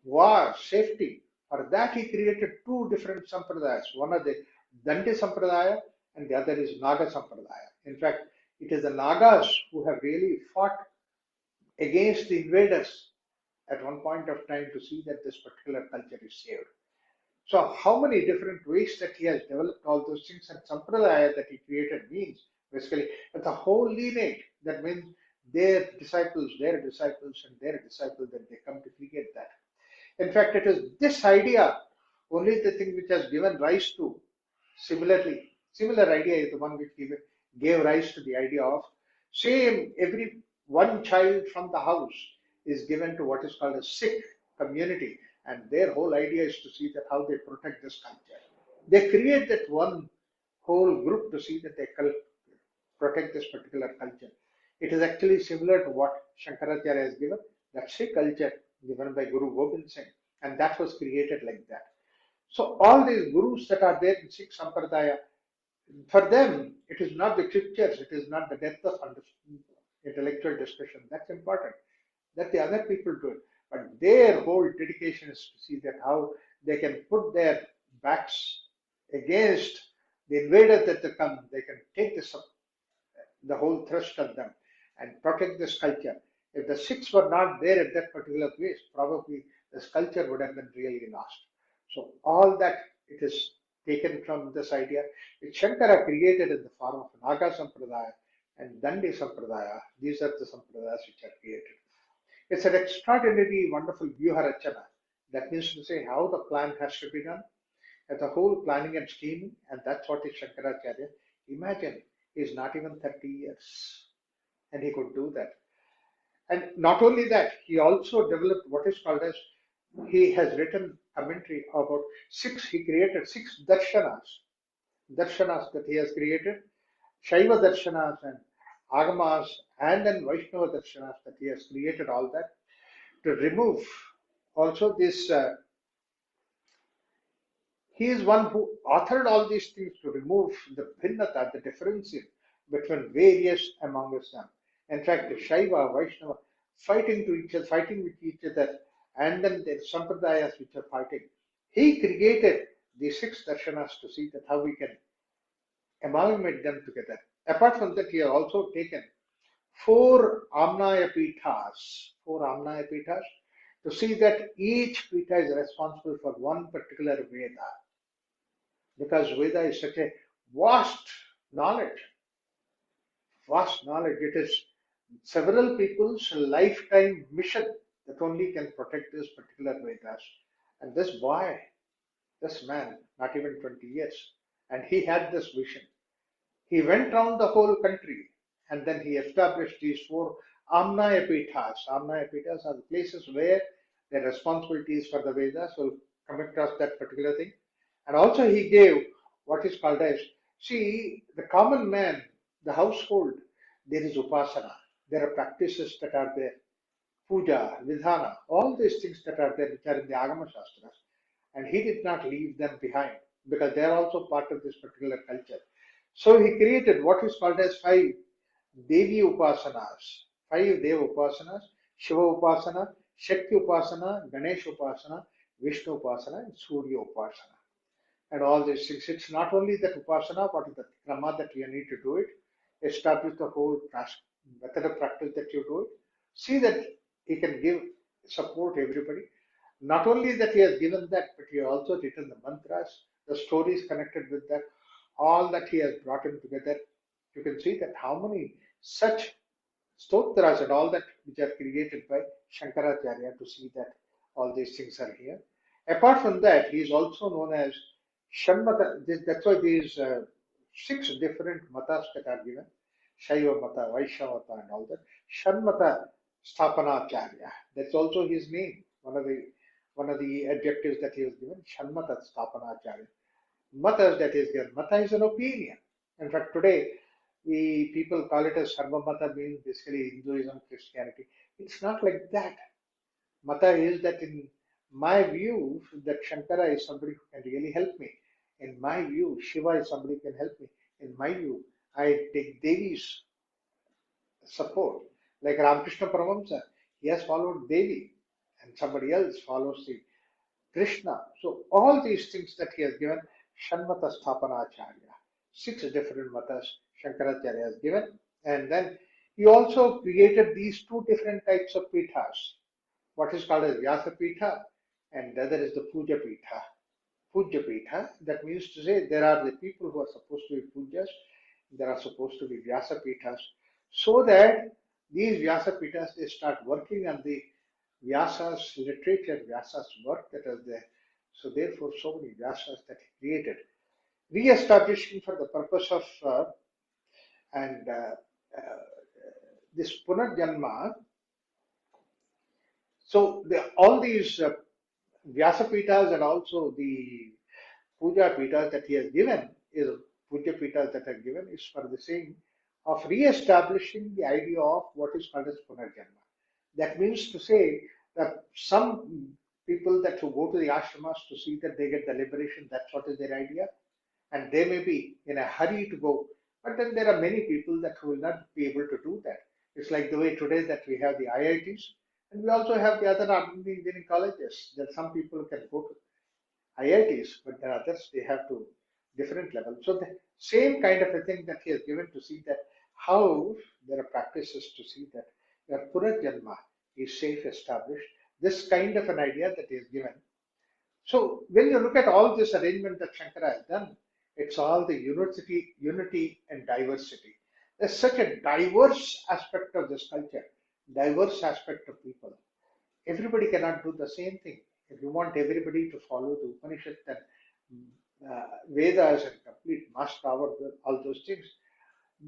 war, safety. For that, he created two different sampradayas. One is the Dandi Sampradaya, and the other is Naga Sampradaya. In fact, it is the Nagas who have really fought against the invaders at one point of time to see that this particular culture is saved. So, how many different ways that he has developed all those things, and Sampradaya that he created means basically that the whole lineage, that means their disciples, and their disciples, that they come to create that. In fact, it is this idea, only the thing which has given rise to, similar idea is the one which gave rise to the idea of same every one child from the house is given to what is called a Sikh community, and their whole idea is to see that how they protect this culture. They create that one whole group to see that they protect this particular culture. It is actually similar to what Shankaracharya has given, that Sikh culture given by Guru Gobind Singh, and that was created like that. So all these gurus that are there in Sikh Sampradaya, for them, it is not the scriptures, it is not the depth of intellectual discussion. That's important. That the other people do it. But their whole dedication is to see that how they can put their backs against the invaders that they come, they can take this the whole thrust of them and protect this culture. If the Sikhs were not there at that particular place, probably this culture would have been really lost. So all that it is taken from this idea, which Shankara created in the form of Naga Sampradaya and Dandi Sampradaya. These are the Sampradayas which are created. It's an extraordinary, wonderful Vyuharachana. That means to say how the plan has to be done, and the whole planning and scheming, and that's what is Shankaracharya. Imagine, he's not even 30 years, and he could do that. And not only that, he also developed what is called as, he has written commentary about he created six darshanas that he has created, Shaiva darshanas and Agamas, and then Vaishnava darshanas that he has created, all that to remove also this. He is one who authored all these things to remove the bhinnata, the difference between various among them. In fact, the Shaiva, Vaishnava, fighting to each other, fighting with each other, and then the sampradayas which are fighting. He created the six darshanas to see that how we can amalgamate them together. Apart from that, he has also taken four Amnaya Pithas, to see that each Pitha is responsible for one particular Veda, because Veda is such a vast knowledge, vast knowledge. It is several people's lifetime mission that only can protect this particular Vedas. And this boy, this man, not even 20 years, and he had this vision. He went round the whole country and then he established these four Amnaya Pithas. Amnaya Pithas are the places where the responsibilities for the Vedas will come across that particular thing. And also he gave what is called as, see, the common man, the household, there is Upasana. There are practices that are there, puja, vidhana, all these things that are there, which are in the Agama Shastras. And he did not leave them behind because they are also part of this particular culture. So he created what is called as five Devi Upasanas, five Deva Upasanas, Shiva Upasana, Shakti Upasana, Ganesh Upasana, Vishnu Upasana, and Surya Upasana. And all these things. It's not only that Upasana, what is the krama that you need to do it, establish the whole method of practice that you do it. See that he can give support everybody. Not only that he has given that, but he has also written the mantras, the stories connected with that, all that he has brought in together. You can see that how many such stotras and all that which are created by Shankaracharya, to see that all these things are here. Apart from that, he is also known as Shanmata. That's why these six different matas that are given, Shaiva Mata, Vaishnava Mata, and all that. Shanmata Sthapanacharya. That's also his name. One of the adjectives that he was given, Shanmata Sthapanacharya. Matas that is given. Mata is an opinion. In fact, today the people call it as Sarva Mata, means basically Hinduism, Christianity. It's not like that. Mata is that in my view, that Shankara is somebody who can really help me. In my view, Shiva is somebody who can help me. In my view, I take Devi's support. Like Ramakrishna Paramahamsa, he has followed Devi, and somebody else follows the Krishna. So all these things that he has given, Shanmata Sthapanacharya, six different matas Shankaracharya has given, and then he also created these two different types of pithas. What is called as Vyasa Pitha, and the other is the Puja Pitha. Puja Pitha, that means to say there are the people who are supposed to be pujas, there are supposed to be Vyasa Pithas, so that these Vyasa Pithas, they start working on the Vyasa's literature, Vyasa's work that is there. So therefore, so many Vyasas that he created, re-establishing for the purpose of and this Punarjanma. So all these Vyasa Pitas and also the Puja Pitas that he has given is Puja Pitas that are given is for the same of re-establishing the idea of what is called as Punarjanma. That means to say that some people that who go to the ashramas to see that they get the liberation, that's what is their idea, and they may be in a hurry to go. But then there are many people that will not be able to do that. It's like the way today that we have the IITs, and we also have the other engineering colleges. That some people can go to IITs, but there are others they have to different levels. So the same kind of a thing that he has given to see that how there are practices to see that your Purajnanma is safe established. This kind of an idea that is given. So when you look at all this arrangement that Shankara has done, it's all the unity and diversity. There's such a diverse aspect of this culture. diverse aspect of people. Everybody cannot do the same thing. If you want everybody to follow the Upanishad and Vedas and complete master all those things,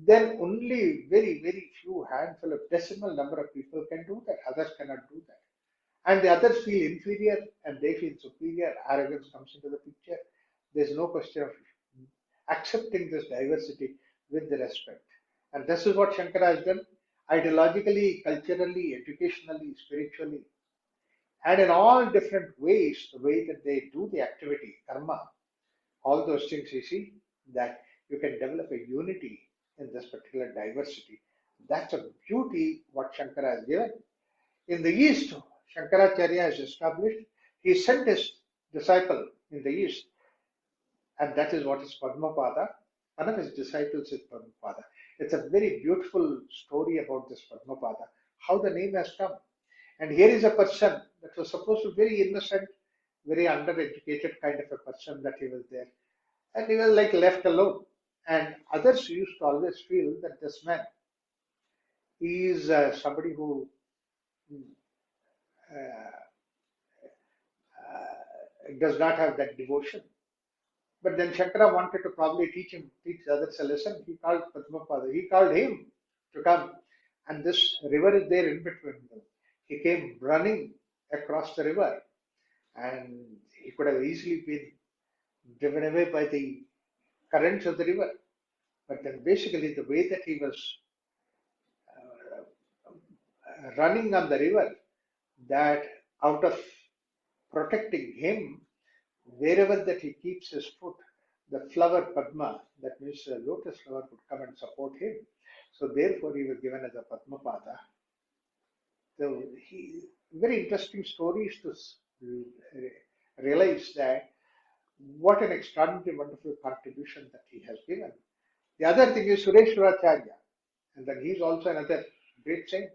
then only very, very few handful of decimal number of people can do that. Others cannot do that. And the others feel inferior and they feel superior. Arrogance comes into the picture. There's no question of accepting this diversity with the respect. And this is what Shankara has done ideologically, culturally, educationally, spiritually, and in all different ways, the way that they do the activity, karma, all those things you see, that you can develop a unity in this particular diversity. That's a beauty what Shankara has given. In the East, Shankaracharya has established, he sent his disciple in the East, and that is what is Padmapada. One of his disciples is Padmapada. It's a very beautiful story about this Padmapada, how the name has come. And here is a person that was supposed to be very innocent, very undereducated kind of a person that he was there. And he was like left alone. And others used to always feel that this man is somebody who uh, does not have that devotion. But then Shankara wanted to probably teach others a lesson. He called Padmapada. He called him to come. And this river is there in between them. He came running across the river, and he could have easily been driven away by the currents of the river. But then basically the way that he was running on the river, that out of protecting him, wherever that he keeps his foot, the flower Padma, that means the lotus flower, would come and support him. So therefore he was given as a Padmapada. So very interesting stories to realize that what an extraordinary, wonderful contribution that he has given. The other thing is Sureshwaracharya, and then he's also another great saint.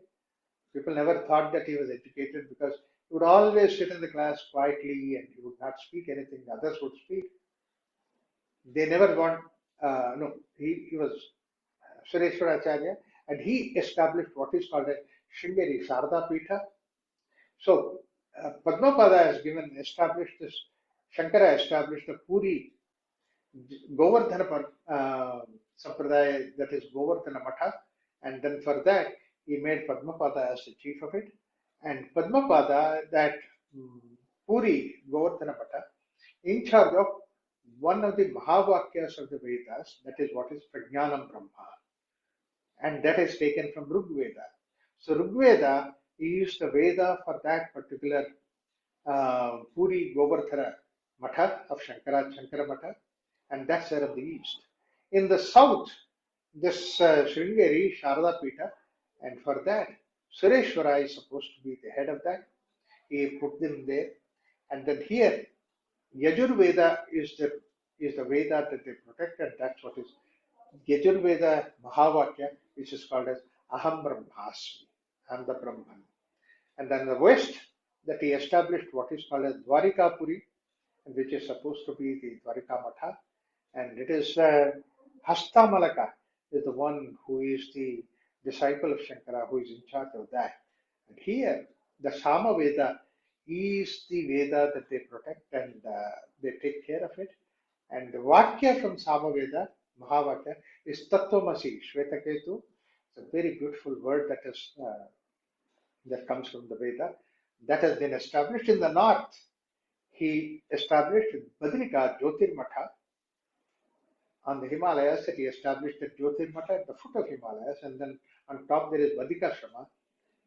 People never thought that he was educated because he would always sit in the class quietly and he would not speak anything. Others would speak. They never want, no, he was Sureshwaracharya, and he established what is called a Shringeri Sarada Pitha. So, Padmapada has established this, Shankara established the Puri Govardhana Sampradaya, that is Govardhana Matha, and then for that he made Padmapada as the chief of it. And Padmapada, that Puri Govardhana Matha, in charge of one of the Mahavakyas of the Vedas, that is what is Prajnanam Brahma, and that is taken from Rigveda. So Rigveda is the Veda for that particular Puri Govardhana Matha of Shankara Matha, and that's there of the east. In the south, this Sringeri Sharada Pita, and for that, Sureshwara is supposed to be the head of that. He put them there, and then here, Yajurveda is the Veda that they protect, and that's what is Yajurveda Mahavakya, which is called as Aham Brahmasmi, I am the Brahman. And then the west, that he established what is called as Dwarika Puri, which is supposed to be the Dwarika Matha, and it is Hastamalaka is the one who is the disciple of Shankara, who is in charge of that. And here, the Sama Veda is the Veda that they protect and they take care of it. And the Vakya from Sama Veda, Mahavakya, is Tattvamasi, Shvetaketu. It's a very beautiful word that comes from the Veda. That has been established in the north. He established Badrika Jyotirmatha on the Himalayas, that he established the Jyotirmatha at the foot of Himalayas, and then on top there is Badikashrama,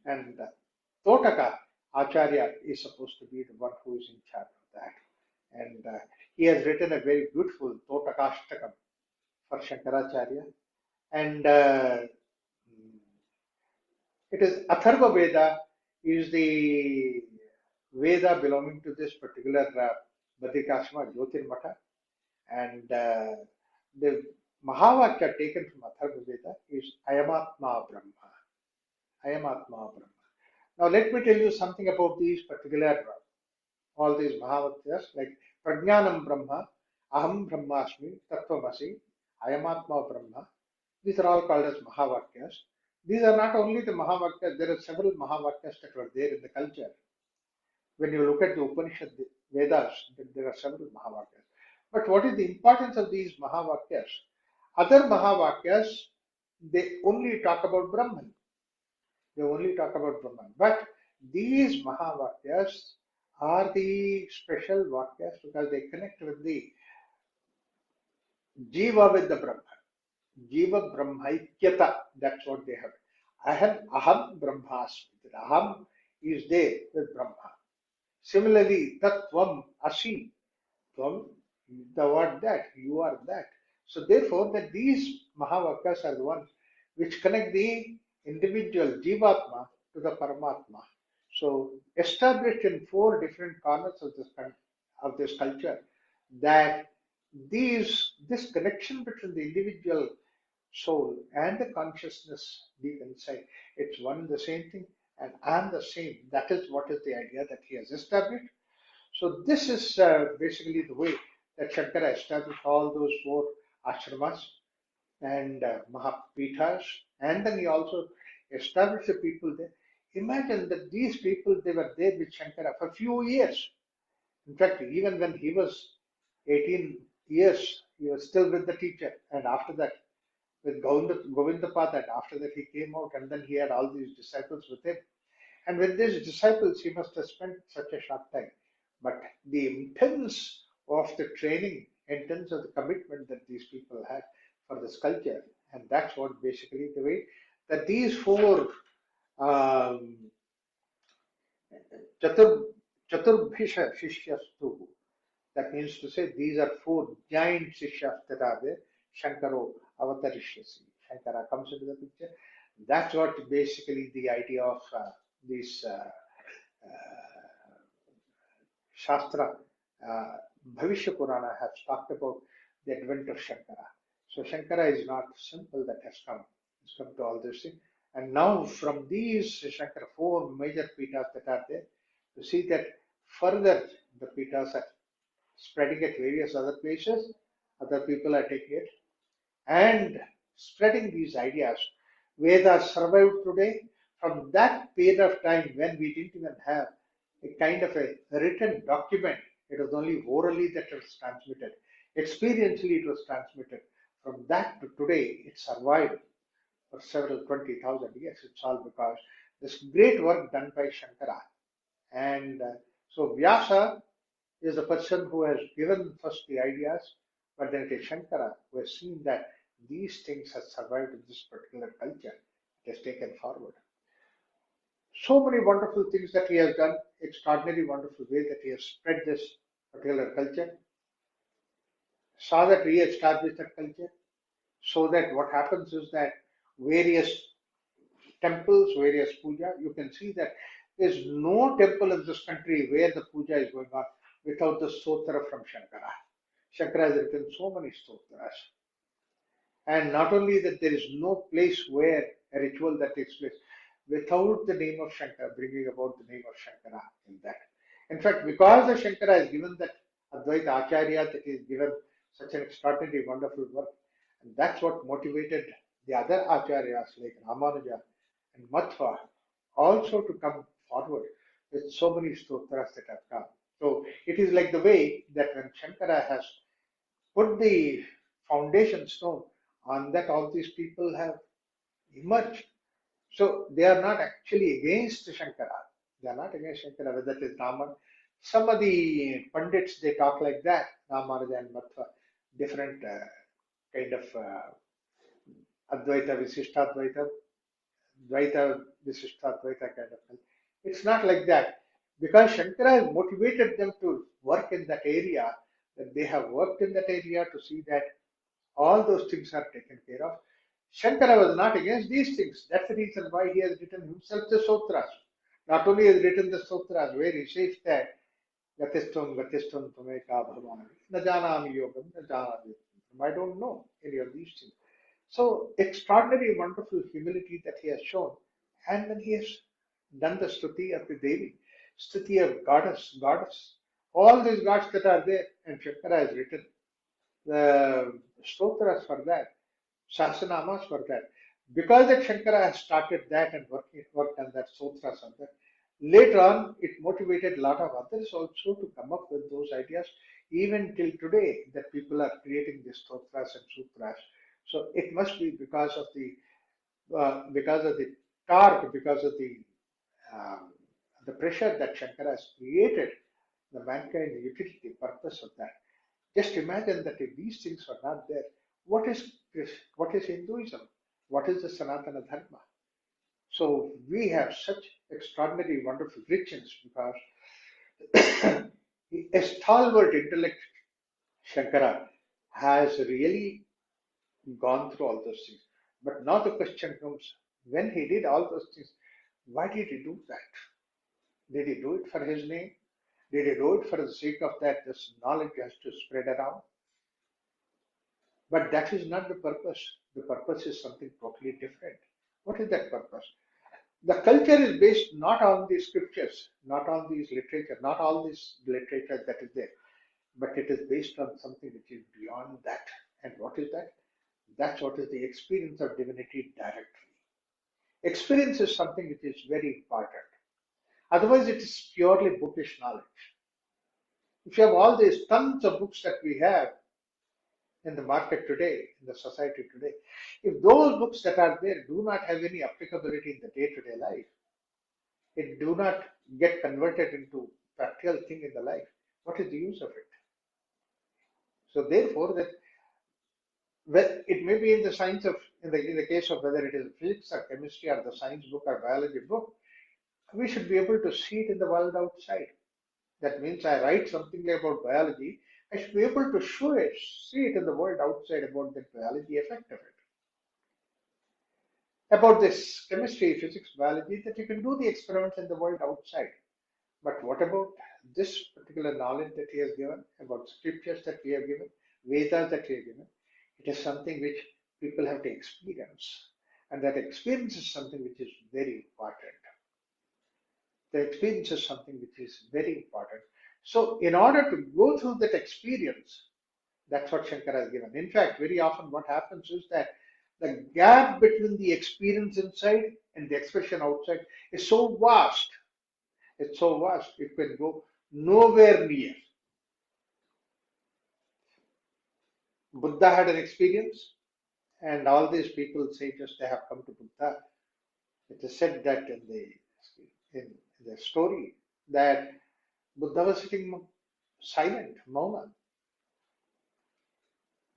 and Totaka Acharya is supposed to be the one who is in charge of that. And he has written a very beautiful Totakashtakam for Shankaracharya, and it is Atharva Veda is the Veda belonging to this particular Badikashrama Jyotirmatha, and the Mahavakya taken from Atharva Veda is Ayamatma Brahma. Ayamatma Brahma. Now let me tell you something about these particular, all these Mahavakyas, like Prajnanam Brahma, Aham Brahmasmi, Tattvamasi, Ayamatma Brahma. These are all called as Mahavakyas. These are not only the Mahavakyas, there are several Mahavakyas that were there in the culture. When you look at the Upanishad, the Vedas, there are several Mahavakyas. But what is the importance of these Mahavakyas? Other Mahavakyas, they only talk about Brahman. They only talk about Brahman. But these Mahavakyas are the special Vakyas because they connect with the Jiva with the Brahman. Jiva Brahmaikyata, that's what they have. Aham Brahmasmi. The Aham is there with Brahma. Similarly, Tattvam Asi. Tvam, the word that, you are that. So therefore, that these Mahavakyas are the ones which connect the individual Jivatma to the Paramatma. So established in four different corners of this culture, that this connection between the individual soul and the consciousness deep inside, it's one and the same thing, and I'm the same. That is what is the idea that he has established. So this is basically the way that Shankara established all those four ashramas and Mahapithas, and then he also established the people there. Imagine that these people, they were there with Shankara for a few years. In fact, even when he was 18 years, he was still with the teacher, and after that, with Govindapada, and after that he came out, and then he had all these disciples with him. And with these disciples, he must have spent such a short time. But the intense of the training, intense of the commitment that these people had for this culture, and that's what basically the way that these four um, chatur, Chaturbhisha Shishyastu, that means to say these are four giant Shishyas that are there. Shankaro Avatarishyasi. Shankara comes into the picture. That's what basically the idea of these Shastra, Bhavishya Purana has talked about the advent of Shankara. So Shankara is not simple that has come. It's come to all this thing. And now from these Shankara, four major pitas that are there, you see that further the pitas are spreading at various other places. Other people are taking it and spreading these ideas. Vedas survived today from that period of time when we didn't even have a kind of a written document. It was only orally that it was transmitted. Experientially, it was transmitted. From that to today, it survived for several 20,000 years. It's all because this great work done by Shankara. And so Vyasa is the person who has given first the ideas, but then it is Shankara who has seen that these things have survived in this particular culture. It has taken forward. So many wonderful things that he has done, extraordinary wonderful way that he has spread this particular culture, saw that re-established that culture, so that what happens is that various temples, various puja, you can see that there's no temple in this country where the puja is going on without the stotra from Shankara. Shankara has written so many stotras. And not only that, there is no place where a ritual that takes place without the name of Shankara, bringing about the name of Shankara in that. In fact, because the Shankara has given that Advaita Acharya, that he has given such an extraordinary, wonderful work, and that's what motivated the other Acharyas like Ramanuja and Mathva also to come forward with so many stotras that have come. So it is like the way that when Shankara has put the foundation stone, on that all these people have emerged. So they are not actually against Shankara. They are not against Shankara, whether it is Raman. Some of the pundits, they talk like that, Ramanuja and Mathva, different kind of Advaita, Visishtadvaita, Dvaita, Visishtadvaita kind of thing. It's not like that. Because Shankara has motivated them to work in that area, that they have worked in that area to see that all those things are taken care of. Shankara was not against these things. That's the reason why he has written himself the Sutras. Not only has he written the Sutras, where he says that Gatistum Tumeka Bhavan, Najanami Yogam, Najanami. I don't know any of these things. So extraordinary, wonderful humility that he has shown. And then he has done the Stuti of the Devi, Stuti of goddess. All these gods that are there, and Shankara has written the stotras for that, Sahasranamas for that. Because that Shankara has started that and worked on that sutras and that, later on it motivated a lot of others also to come up with those ideas. Even till today, that people are creating these sutras and sutras. So it must be because of the torque, because of um, the pressure that Shankara has created, the mankind, the utility, purpose of that. Just imagine that if these things were not there, what is what is Hinduism? What is the Sanatana Dharma? So we have such extraordinary, wonderful richness because a stalwart intellect, Shankara, has really gone through all those things. But now the question comes, when he did all those things, why did he do that? Did he do it for his name? Did he do it for the sake of that this knowledge has to spread around? But that is not the purpose. The purpose is something totally different. What is that purpose? The culture is based not on the scriptures, not on these literature, not all this literature that is there, but it is based on something which is beyond that. And what is that? That's what is the experience of divinity directly. Experience is something which is very important. Otherwise, it is purely bookish knowledge. If you have all these tons of books that we have in the market today, in the society today, if those books that are there do not have any applicability in the day-to-day life, it do not get converted into practical thing in the life, what is the use of it? So therefore, that well, it may be in the science of in the case of whether it is physics or chemistry or the science book or biology book, we should be able to see it in the world outside. That means I write something about biology, I should be able to show it, see it in the world outside about the biology effect of it. About this chemistry, physics, biology, that you can do the experiments in the world outside. But what about this particular knowledge that he has given, about scriptures that we have given, Vedas that he has given? It is something which people have to experience. And that experience is something which is very important. The experience is something which is very important. So, in order to go through that experience, that's what Shankara has given. In fact, very often what happens is that the gap between the experience inside and the expression outside is so vast. It's so vast, it can go nowhere near. Buddha had an experience, and all these people say just they have come to Buddha. It is said that in the story that Buddha was sitting silent, mauna.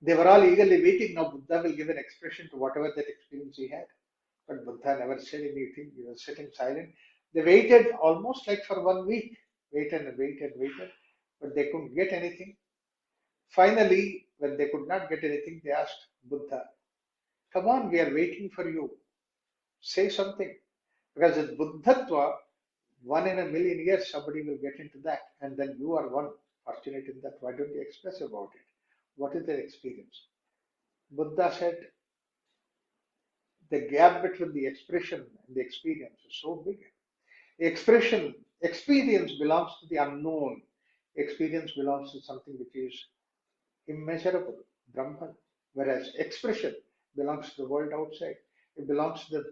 They were all eagerly waiting. Now Buddha will give an expression to whatever that experience he had. But Buddha never said anything. He was sitting silent. They waited almost like for 1 week, waited and waited and waited, but they couldn't get anything. Finally, when they could not get anything, they asked Buddha, "Come on, we are waiting for you. Say something." Because with Buddhatva, 1 in a million years, somebody will get into that, and then you are one fortunate in that. Why don't you express about it? What is their experience? Buddha said, the gap between the expression and the experience is so big. The experience belongs to the unknown. Experience belongs to something which is immeasurable, Brahman. Whereas expression belongs to the world outside. It belongs to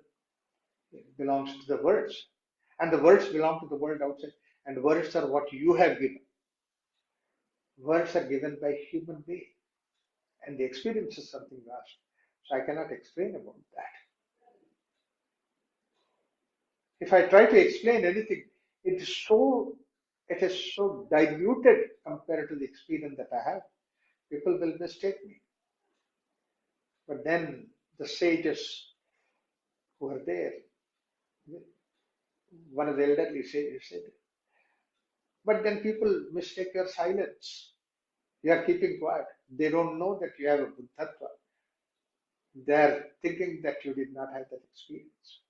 the words. And the words belong to the world outside. And words are what you have given. Words are given by human being. And the experience is something vast. So I cannot explain about that. If I try to explain anything, it is so it is so diluted compared to the experience that I have. People will mistake me. But then the sages who are there, one of the elderly sages said, but then people mistake your silence. You are keeping quiet. They don't know that you have a buddhatva. They are thinking that you did not have that experience.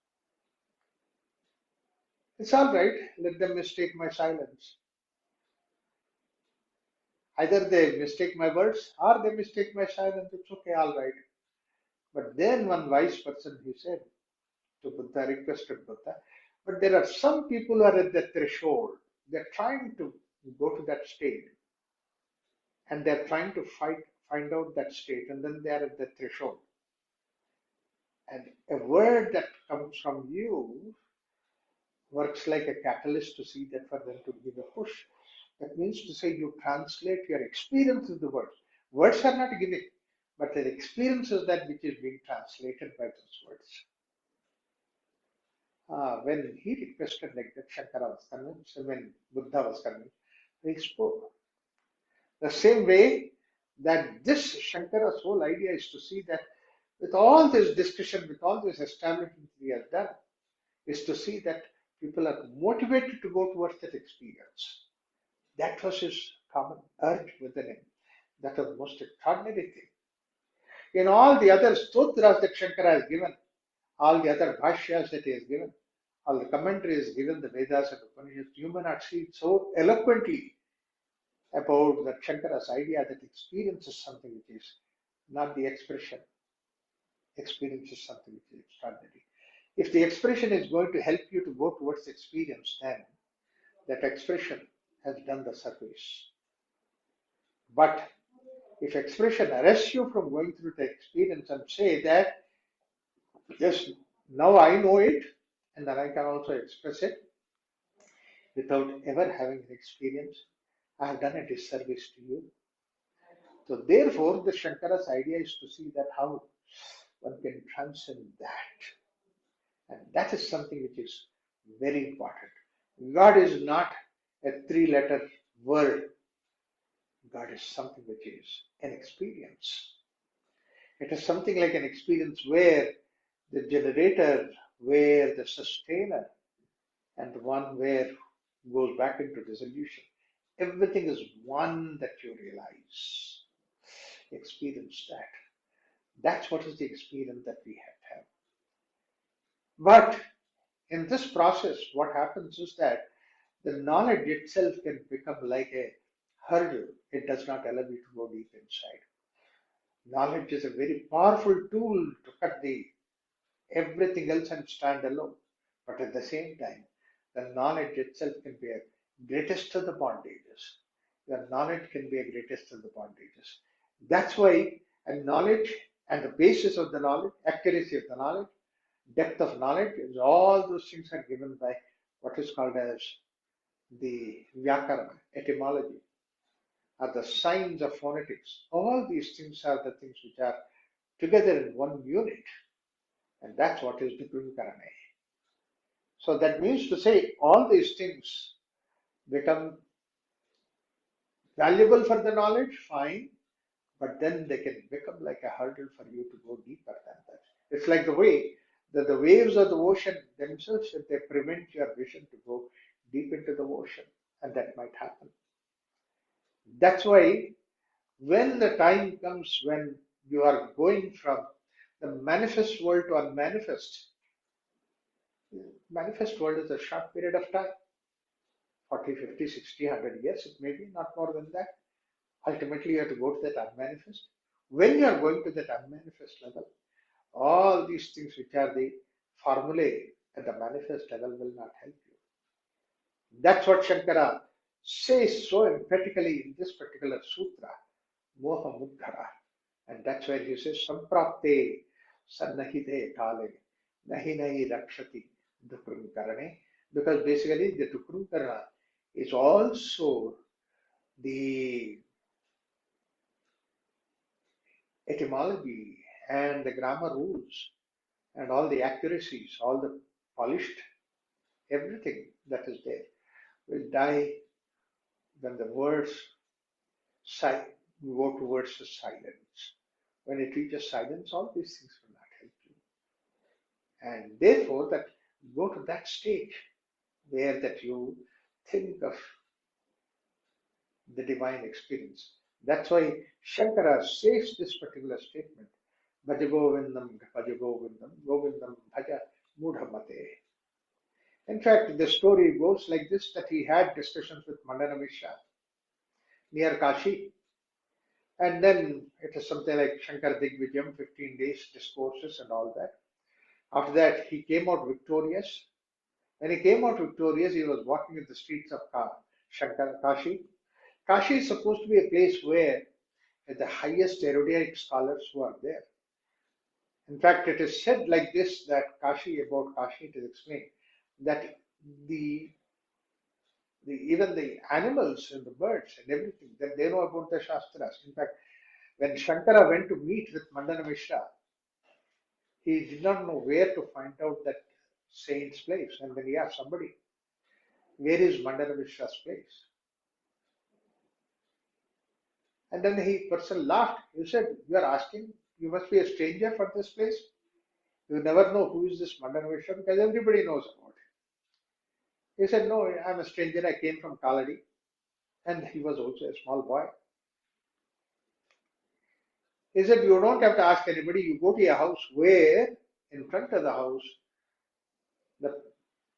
It's all right. Let them mistake my silence. Either they mistake my words or they mistake my silence. It's okay, all right. But then one wise person, he said to Buddha, requested Buddha, but there are some people who are at the threshold. They're trying to go to that state and they're trying to find out that state, and then they are at the threshold. And a word that comes from you works like a catalyst to see that for them to give a push. That means to say you translate your experience of the words. Words are not giving, but the experience is that which is being translated by those words. When he requested like that, Shankara was convinced, and when Buddha was convinced, he spoke. The same way that this Shankara's whole idea is to see that with all this discussion, with all this establishment we have done, is to see that people are motivated to go towards that experience. That was his common urge within him. That was the most extraordinary thing. In all the other stotras that Shankara has given, all the other bhashyas that he has given, all the commentaries given, the Vedas and Upanishads, you may not see it so eloquently about that Shankara's idea that experience is something which is not the expression. Experience is something which is extraordinary. If the expression is going to help you to go towards experience, then that expression has done the service. But if expression arrests you from going through the experience and say that, yes, now I know it, and then I can also express it without ever having an experience, I have done a disservice to you. So therefore, the Shankara's idea is to see that how one can transcend that. And that is something which is very important. God is not a three-letter word. God is something which is an experience. It is something like an experience where the generator, where the sustainer, and the one where goes back into dissolution. Everything is one that you realize. Experience that. That's what is the experience that we have to have. But in this process, what happens is that the knowledge itself can become like a hurdle. It does not allow you to go deep inside. Knowledge is a very powerful tool to cut the everything else and stand alone. But at the same time, the knowledge itself can be a greatest of the bondages. The knowledge can be a greatest of the bondages. That's why a knowledge and the basis of the knowledge, accuracy of the knowledge, depth of knowledge, all those things are given by what is called as the Vyakarana, etymology, are the signs of phonetics. All these things are the things which are together in one unit. And that's what is Vikrumkarane. So that means to say all these things become valuable for the knowledge, fine, but then they can become like a hurdle for you to go deeper than that. It's like the way that the waves of the ocean themselves, if they prevent your vision to go deep into the ocean, and that might happen. That's why when the time comes when you are going from the manifest world to unmanifest, manifest world is a short period of time, 40, 50, 60, 100 years, it may be not more than that. Ultimately, you have to go to that unmanifest. When you are going to that unmanifest level, all these things which are the formulae at the manifest level will not help you. That's what Shankara says so emphatically in this particular sutra, Moha Mudghara. And that's where he says, Samprapte Sannahite Kale Nahi Nahi Rakshati Dukrum Karane. Because basically the Dukrum Karana is also the etymology and the grammar rules and all the accuracies, all the polished, everything that is there will die when the words go towards the silence. When it reaches silence, all these things will not help you. And therefore, that go to that stage where that you think of the divine experience. That's why Shankara says this particular statement, Bhaja Govindam, Bhaja Govindam, Govindam Bhaja Mudhamate. In fact, the story goes like this, that he had discussions with Mandana Mishra near Kashi. And then it is something like Shankar Digvijayam, 15 days discourses and all that. After that, he came out victorious. When he came out victorious, he was walking in the streets of Kashi. Kashi is supposed to be a place where the highest erudite scholars who are there. In fact, it is said like this that about Kashi, it is explained that the, even the animals and the birds and everything, that they know about the Shastras. In fact, when Shankara went to meet with Mandana Mishra, he did not know where to find out that saint's place. And then he asked somebody, where is Mandana Mishra's place? And then the person laughed. He said, you are asking, you must be a stranger for this place. You never know who is this Mandana Mishra because everybody knows about it. He said, no, I'm a stranger. I came from Kaladi. And he was also a small boy. He said, you don't have to ask anybody. You go to a house where in front of the house, the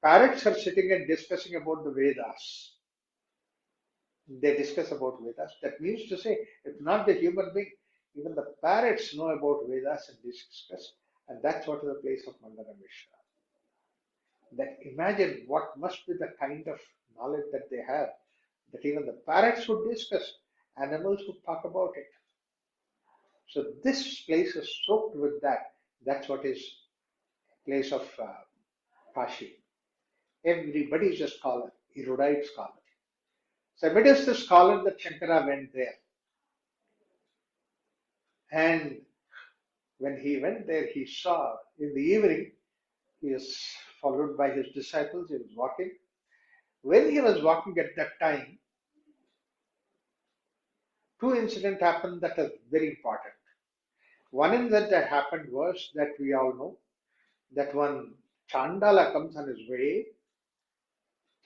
parrots are sitting and discussing about the Vedas. They discuss about Vedas. That means to say, it's not the human being. Even the parrots know about Vedas and discuss. And that's what is the place of Mandana Mishra. That imagine what must be the kind of knowledge that they have, that even the parrots would discuss, animals would talk about it. So this place is soaked with that. That's what is place of Kashi. Everybody is a scholar, erudite scholar. So it is the scholar that Shankara went there. And when he went there, he saw in the evening, he was followed by his disciples, he was walking. When he was walking at that time, two incidents happened that are very important. One incident that happened was that we all know that one Chandala comes on his way.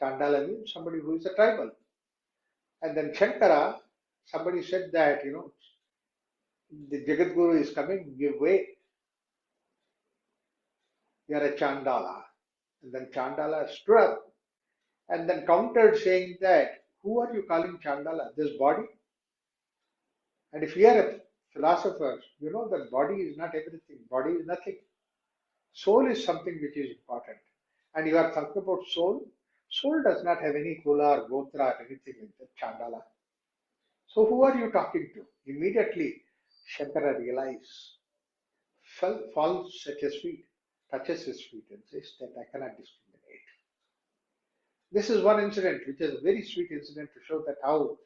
Chandala means somebody who is a tribal. And then Shankara, somebody said that, the Jagat Guru is coming, give way. You are a Chandala. And then Chandala stood up and then countered saying that, who are you calling Chandala? This body? And if you are a philosopher, you know that body is not everything. Body is nothing. Soul is something which is important. And you are talking about soul. Soul does not have any kula or gotra or anything like that, Chandala. So who are you talking to? Immediately, Shankara realized, falls at his feet, touches his feet and says that I cannot discriminate. This is one incident, which is a very sweet incident to show that how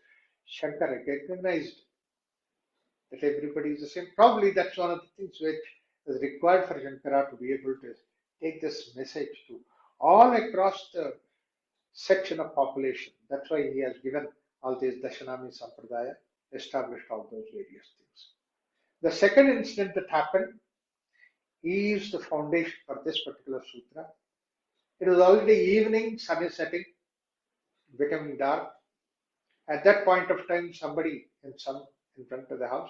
Shankara recognized that everybody is the same. Probably that's one of the things which is required for Shankara to be able to take this message to all across the section of population. That's why he has given all these Dashanami Sampradaya, established all those various things. The second incident that happened is the foundation for this particular sutra. It was already evening, sun is setting, becoming dark. At that point of time, somebody in front of the house,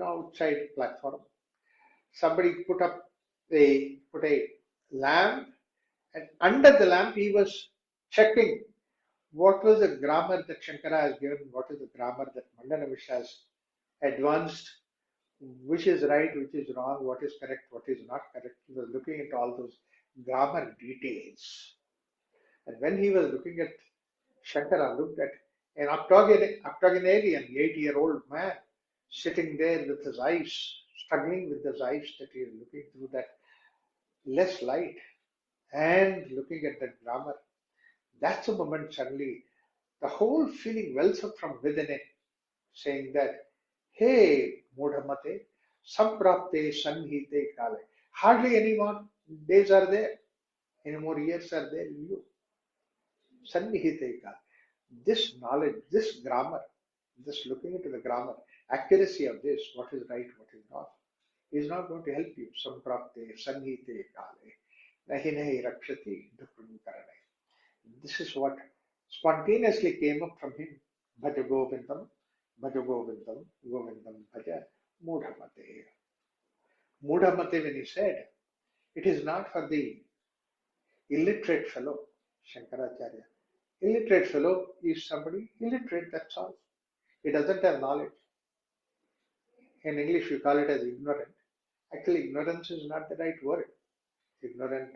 outside platform, somebody put a lamp, and under the lamp he was checking what was the grammar that Shankara has given, what is the grammar that Mandana Mishra has advanced, which is right, which is wrong, what is correct, what is not correct. He was looking at all those grammar details. And when he was looking at, Shankara looked at an octogenarian, 8-year-old man, sitting there with his eyes, struggling with his eyes, that he is looking through that less light and looking at that grammar. That's the moment suddenly the whole feeling wells up from within it, saying that, hey, Mudhamate, samprapte sanhite kale. Hardly any more days are there, any more years are there in you. Sannihite kale. This knowledge, this grammar, this looking into the grammar, accuracy of this, what is right, what is wrong, is not going to help you. Samprapte sanhite kale. Nahi nahi rakshati dukram karane. This is what spontaneously came up from him. Bhaja Govindam, Bhaja Govindam, Govindam Bhaja, Mudhamate. Mudhamate, when he said, it is not for the illiterate fellow, Shankaracharya. Illiterate fellow is somebody illiterate, that's all. He doesn't have knowledge. In English, we call it as ignorant. Actually, ignorance is not the right word. Ignorant,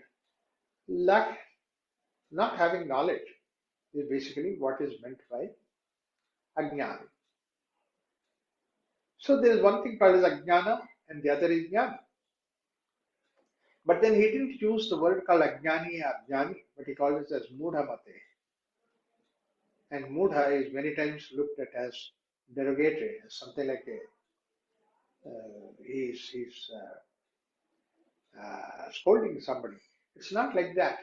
lack, not having knowledge is basically what is meant by ajnana. So there is one thing called as ajnana and the other is jnana. But then he didn't use the word called Ajnani or Jnani, but he called it as Mudha Mate. And Mudha is many times looked at as derogatory, as something like he's scolding somebody. It's not like that.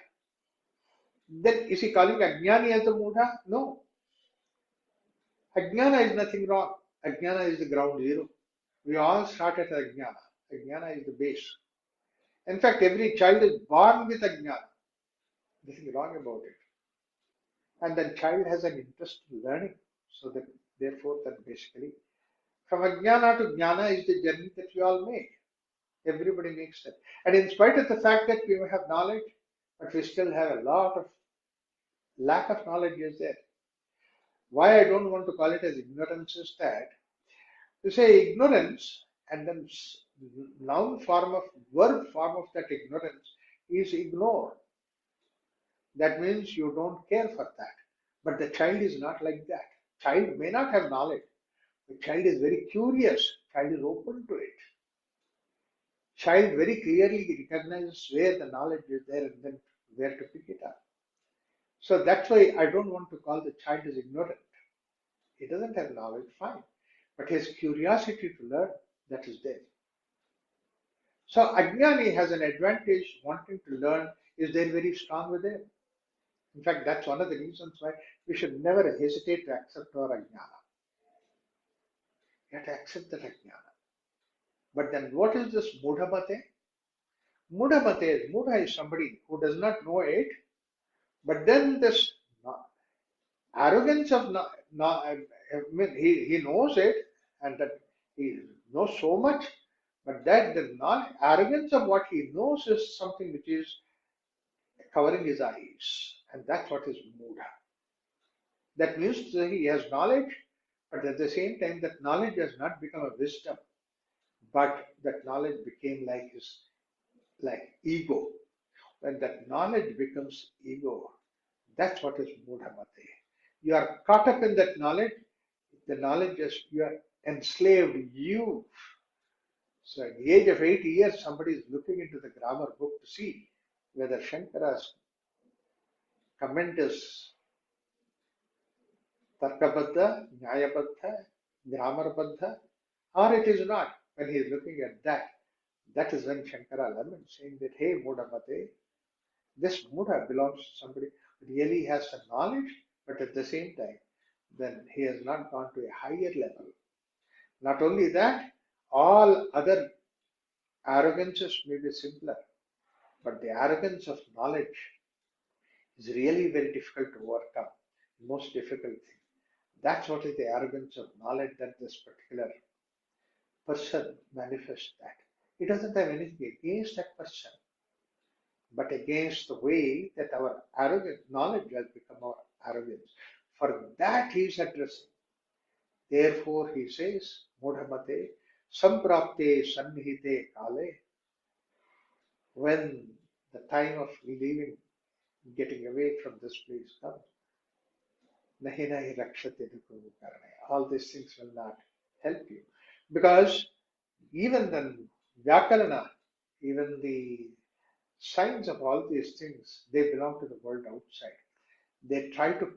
Then is he calling Ajnani as the Mudha? No. Ajnana is nothing wrong. Ajnana is the ground zero. We all start at Ajnana. Ajnana is the base. In fact, every child is born with Ajnana. Nothing wrong about it. And then child has an interest in learning. So that therefore that basically from Ajnana to Jnana is the journey that we all make. Everybody makes that. And in spite of the fact that we have knowledge, but we still have a lot of lack of knowledge is there. Why I don't want to call it as ignorance is that you say ignorance and then noun form of verb form of that ignorance is ignore. That means you don't care for that. But the child is not like that. Child may not have knowledge. The child is very curious. Child is open to it. Child very clearly recognizes where the knowledge is there and then where to pick it up. So that's why I don't want to call the child as ignorant. He doesn't have knowledge, fine. But his curiosity to learn, that is there. So Ajnani has an advantage, wanting to learn is there very strong with him. In fact, that's one of the reasons why we should never hesitate to accept our Ajnana. You have to accept that Ajnana. But then what is this Mudhamate? Mudha is somebody who does not know it, but then this arrogance of I mean, he knows it and that he knows so much, but that the arrogance of what he knows is something which is covering his eyes, and that's what is Mudha. That means that he has knowledge, but at the same time, that knowledge has not become a wisdom, but that knowledge became like ego. When that knowledge becomes ego, that's what is Mudhamate. You are caught up in that knowledge. The knowledge is you are enslaved. You. So at the age of 80 years, somebody is looking into the grammar book to see whether Shankara's comment is Tarkabadha, Nyayabadha, Gramarbadha, or it is not. When he is looking at that, that is when Shankara laments, saying that, hey, Mudhamate, this Mudha belongs to somebody who really has the knowledge, but at the same time, then he has not gone to a higher level. Not only that, all other arrogances may be simpler, but the arrogance of knowledge is really very difficult to overcome. Most difficult thing. That's what is the arrogance of knowledge that this particular person manifests that. He doesn't have anything against that person, but against the way that our arrogant knowledge has become our arrogance. For that he is addressing. Therefore he says, Mudhamate, samprapte sannihite kale, when the time of leaving, getting away from this place comes, nahi nahi rakshate dukhu karane. All these things will not help you. Because even the Vyakarana, even the signs of all these things, they belong to the world outside. They try to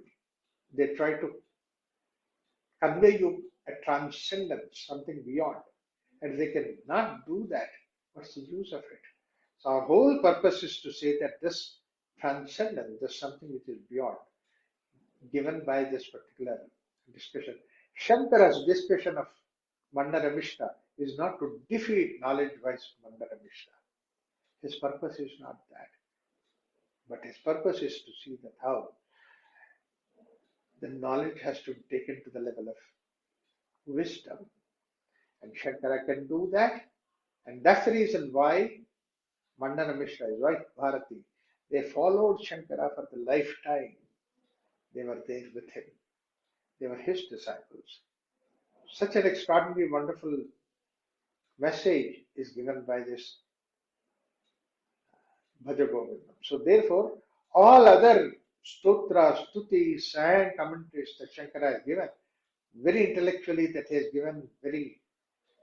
convey you a transcendence, something beyond. And they cannot do that. What's the use of it? So our whole purpose is to say that this transcendence, this something which is beyond, given by this particular discussion. Shankara's discussion of Mandara Mishra is not to defeat knowledge-wise Mandara Mishra. His purpose is not that. But his purpose is to see that how the knowledge has to be taken to the level of wisdom. And Shankara can do that. And that's the reason why Mandana Mishra, his wife Bharati, they followed Shankara for the lifetime. They were there with him. They were his disciples. Such an extraordinary, wonderful message is given by this Bhaja Govindam. So therefore, all other stotras, stutis, and commentaries that Shankara has given, very intellectually that he has given, very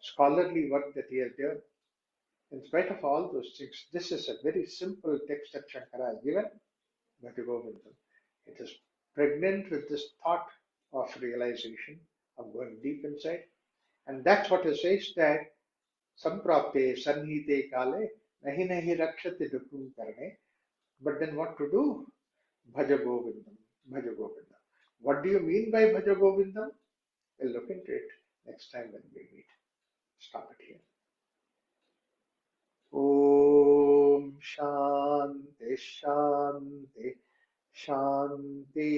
scholarly work that he has given, In spite of all those things, this is a very simple text that Shankara has given, Bhaja Govindam. It is pregnant with this thought of realization, of going deep inside. And that's what it says that Samprapte Sanhite Kale Nahi Nahi Rakshati Dukum Karne. But then what to do? Bhaja Govindam, Bhaja Govindam. What do you mean by Bhaja Govindam? We'll look into it next time when we meet. Stop it here. Om Shanti Shanti Shanti